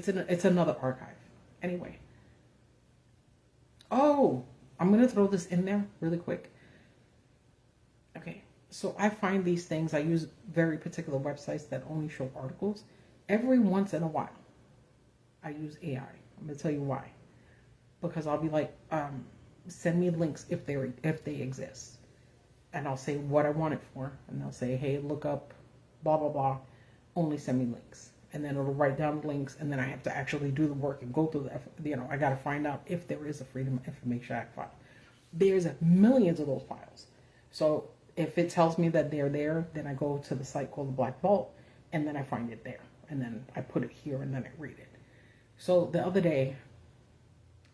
from. It's another archive. Anyway. Oh, I'm going to throw this in there really quick. Okay, so I find these things. I use very particular websites that only show articles. Every once in a while, I use AI. I'm going to tell you why. Because I'll be like, send me links if they exist. And I'll say what I want it for. And they'll say, hey, look up blah, blah, blah. Only send me links. And then it'll write down the links. And then I have to actually do the work and go through I got to find out if there is a Freedom of Information Act file. There's millions of those files. So if it tells me that they're there, then I go to the site called the Black Vault. And then I find it there. And then I put it here and then I read it. So the other day,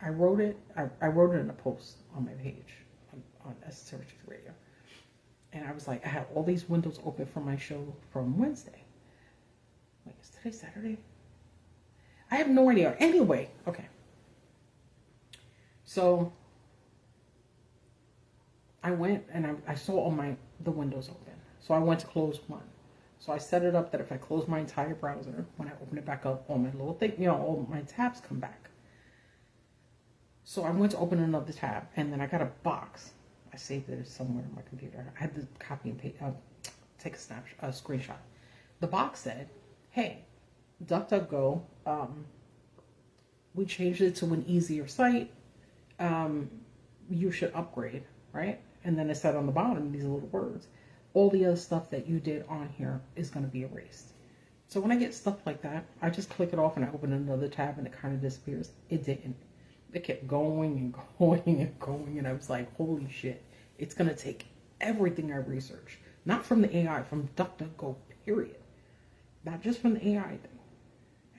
I wrote it in a post on my page on Esoteric Radio. And I was like, I had all these windows open for my show from Wednesday. Wait, is today Saturday? I have no idea. Anyway, okay. So I went and I saw all the windows open. So I went to close one. So I set it up that if I close my entire browser, when I open it back up, all my little thing, all my tabs come back. So I went to open another tab, and then I got a box. I saved it somewhere on my computer. I had to copy and paste, take a screenshot. The box said, hey, DuckDuckGo, we changed it to an easier site. You should upgrade, right? And then it said on the bottom, these little words, all the other stuff that you did on here is going to be erased. So when I get stuff like that, I just click it off and I open another tab and it kind of disappears. It didn't. It kept going and going and going. And I was like, holy shit. It's going to take everything I researched. Not from the AI, from DuckDuckGo, period. Not just from the AI thing.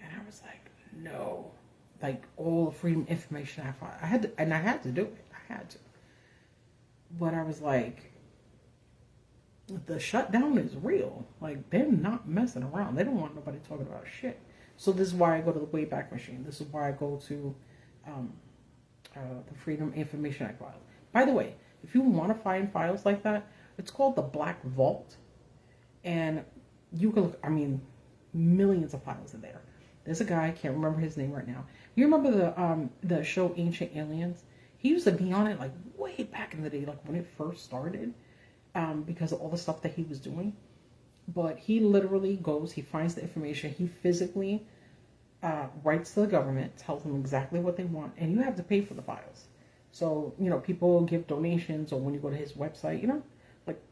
And I was like, no. Like, all the Freedom of Information I had to, and I had to do it. I had to. But I was like, the shutdown is real. Like, they're not messing around. They don't want nobody talking about shit. So this is why I go to the Wayback Machine. This is why I go to the Freedom of Information Act files. By the way, if you want to find files like that, it's called the Black Vault. And you can look, millions of files in there. There's a guy, I can't remember his name right now. You remember the show Ancient Aliens? He used to be on it like way back in the day, like when it first started, because of all the stuff that he was doing. But he literally goes, he finds the information, he physically writes to the government, tells them exactly what they want, and you have to pay for the files. So, people give donations, or when you go to his website,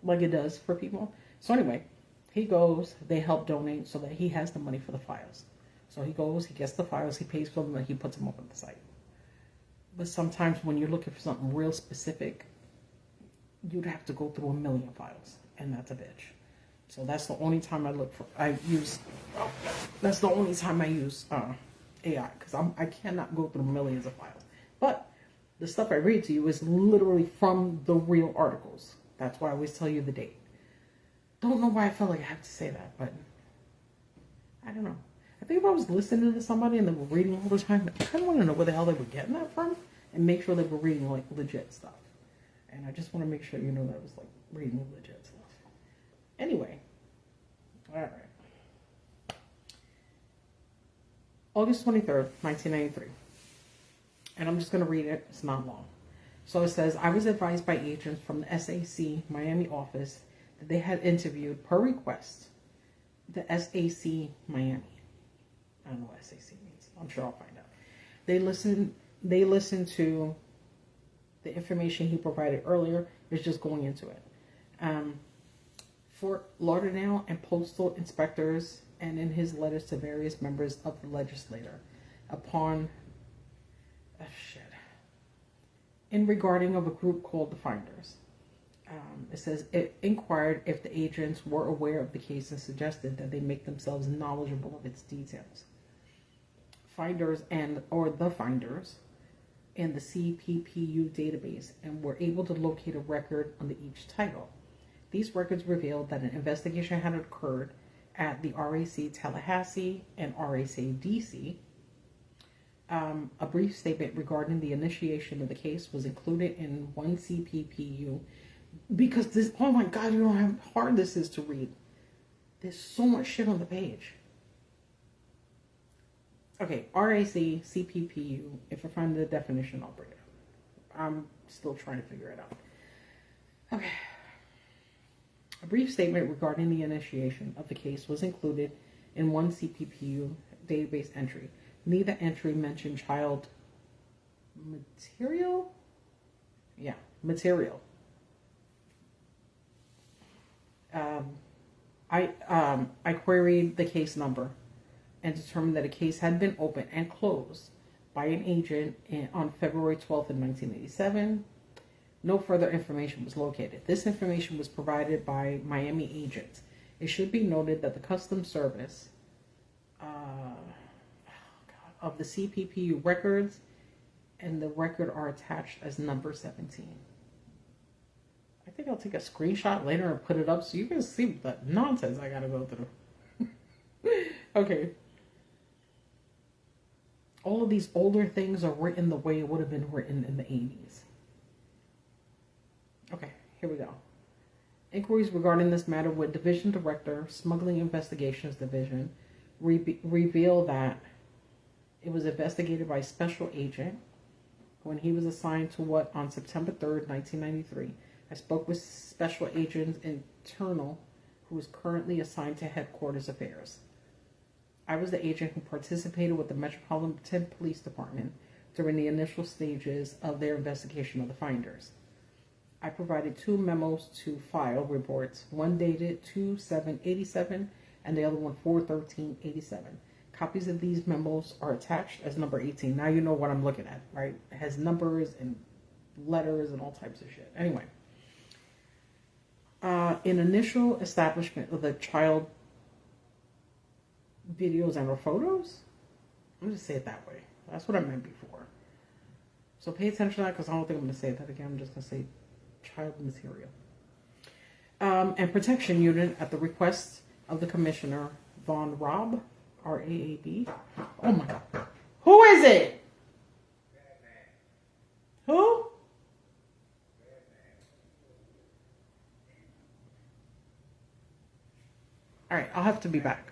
like it does for people. So anyway, he goes, they help donate so that he has the money for the files. So he goes, he gets the files, he pays for them, and he puts them up on the site. But sometimes when you're looking for something real specific, you'd have to go through 1 million files, and that's a bitch. So that's the only time that's the only time I use AI, because I cannot go through millions of files. But the stuff I read to you is literally from the real articles. That's why I always tell you the date. Don't know why I felt like I have to say that, but I don't know. I think if I was listening to somebody and they were reading all the time, I kind of want to know where the hell they were getting that from and make sure they were reading like legit stuff. And I just want to make sure you know that I was like reading legit stuff. Anyway, all right. August 23rd, 1993. And I'm just going to read it. It's not long. So it says, I was advised by agents from the SAC Miami office that they had interviewed, per request, the SAC Miami. I don't know what SAC means. I'm sure I'll find out. They listened to the information he provided earlier. Is just going into it. Fort Lauderdale and postal inspectors, and in his letters to various members of the legislature, in regarding of a group called the Finders. It says it inquired if the agents were aware of the case and suggested that they make themselves knowledgeable of its details. Finders or the Finders in the CPPU database and were able to locate a record under each title. These records revealed that an investigation had occurred at the RAC Tallahassee and RAC DC. A brief statement regarding the initiation of the case was included in one CPPU, because this, oh my God, you know how hard this is to read. There's so much shit on the page. Okay, RAC, CPPU, if I find the definition, I'll bring it up. I'm still trying to figure it out. Okay. A brief statement regarding the initiation of the case was included in one CPPU database entry. Neither entry mentioned child material. Yeah, material. I queried the case number and determined that a case had been opened and closed by an agent on February 12th of 1987. No further information was located. This information was provided by Miami agents. It should be noted that the Customs Service of the CPPU records and the record are attached as number 17. I think I'll take a screenshot later and put it up so you can see the nonsense I gotta go through. Okay. All of these older things are written the way it would have been written in the 80s. Okay, here we go. Inquiries regarding this matter with Division Director, Smuggling Investigations Division, reveal that it was investigated by Special Agent when he was assigned to what on September 3rd, 1993. I spoke with Special Agent Internal, who is currently assigned to Headquarters Affairs. I was the agent who participated with the Metropolitan Police Department during the initial stages of their investigation of the Finders. I provided 2 memos to file reports, one dated 2/7/87 and the other one 4/13/87. Copies of these memos are attached as number 18. Now you know what I'm looking at, right? It has numbers and letters and all types of shit. Anyway, in initial establishment of the child videos and or photos, I'm just say it that way. That's what I meant before. So pay attention to that, because I don't think I'm going to say that again. I'm just going to say child material. And protection unit at the request of the Commissioner Von Raab, RAAB. Oh my God. Who is it? Who? All right, I'll have to be back.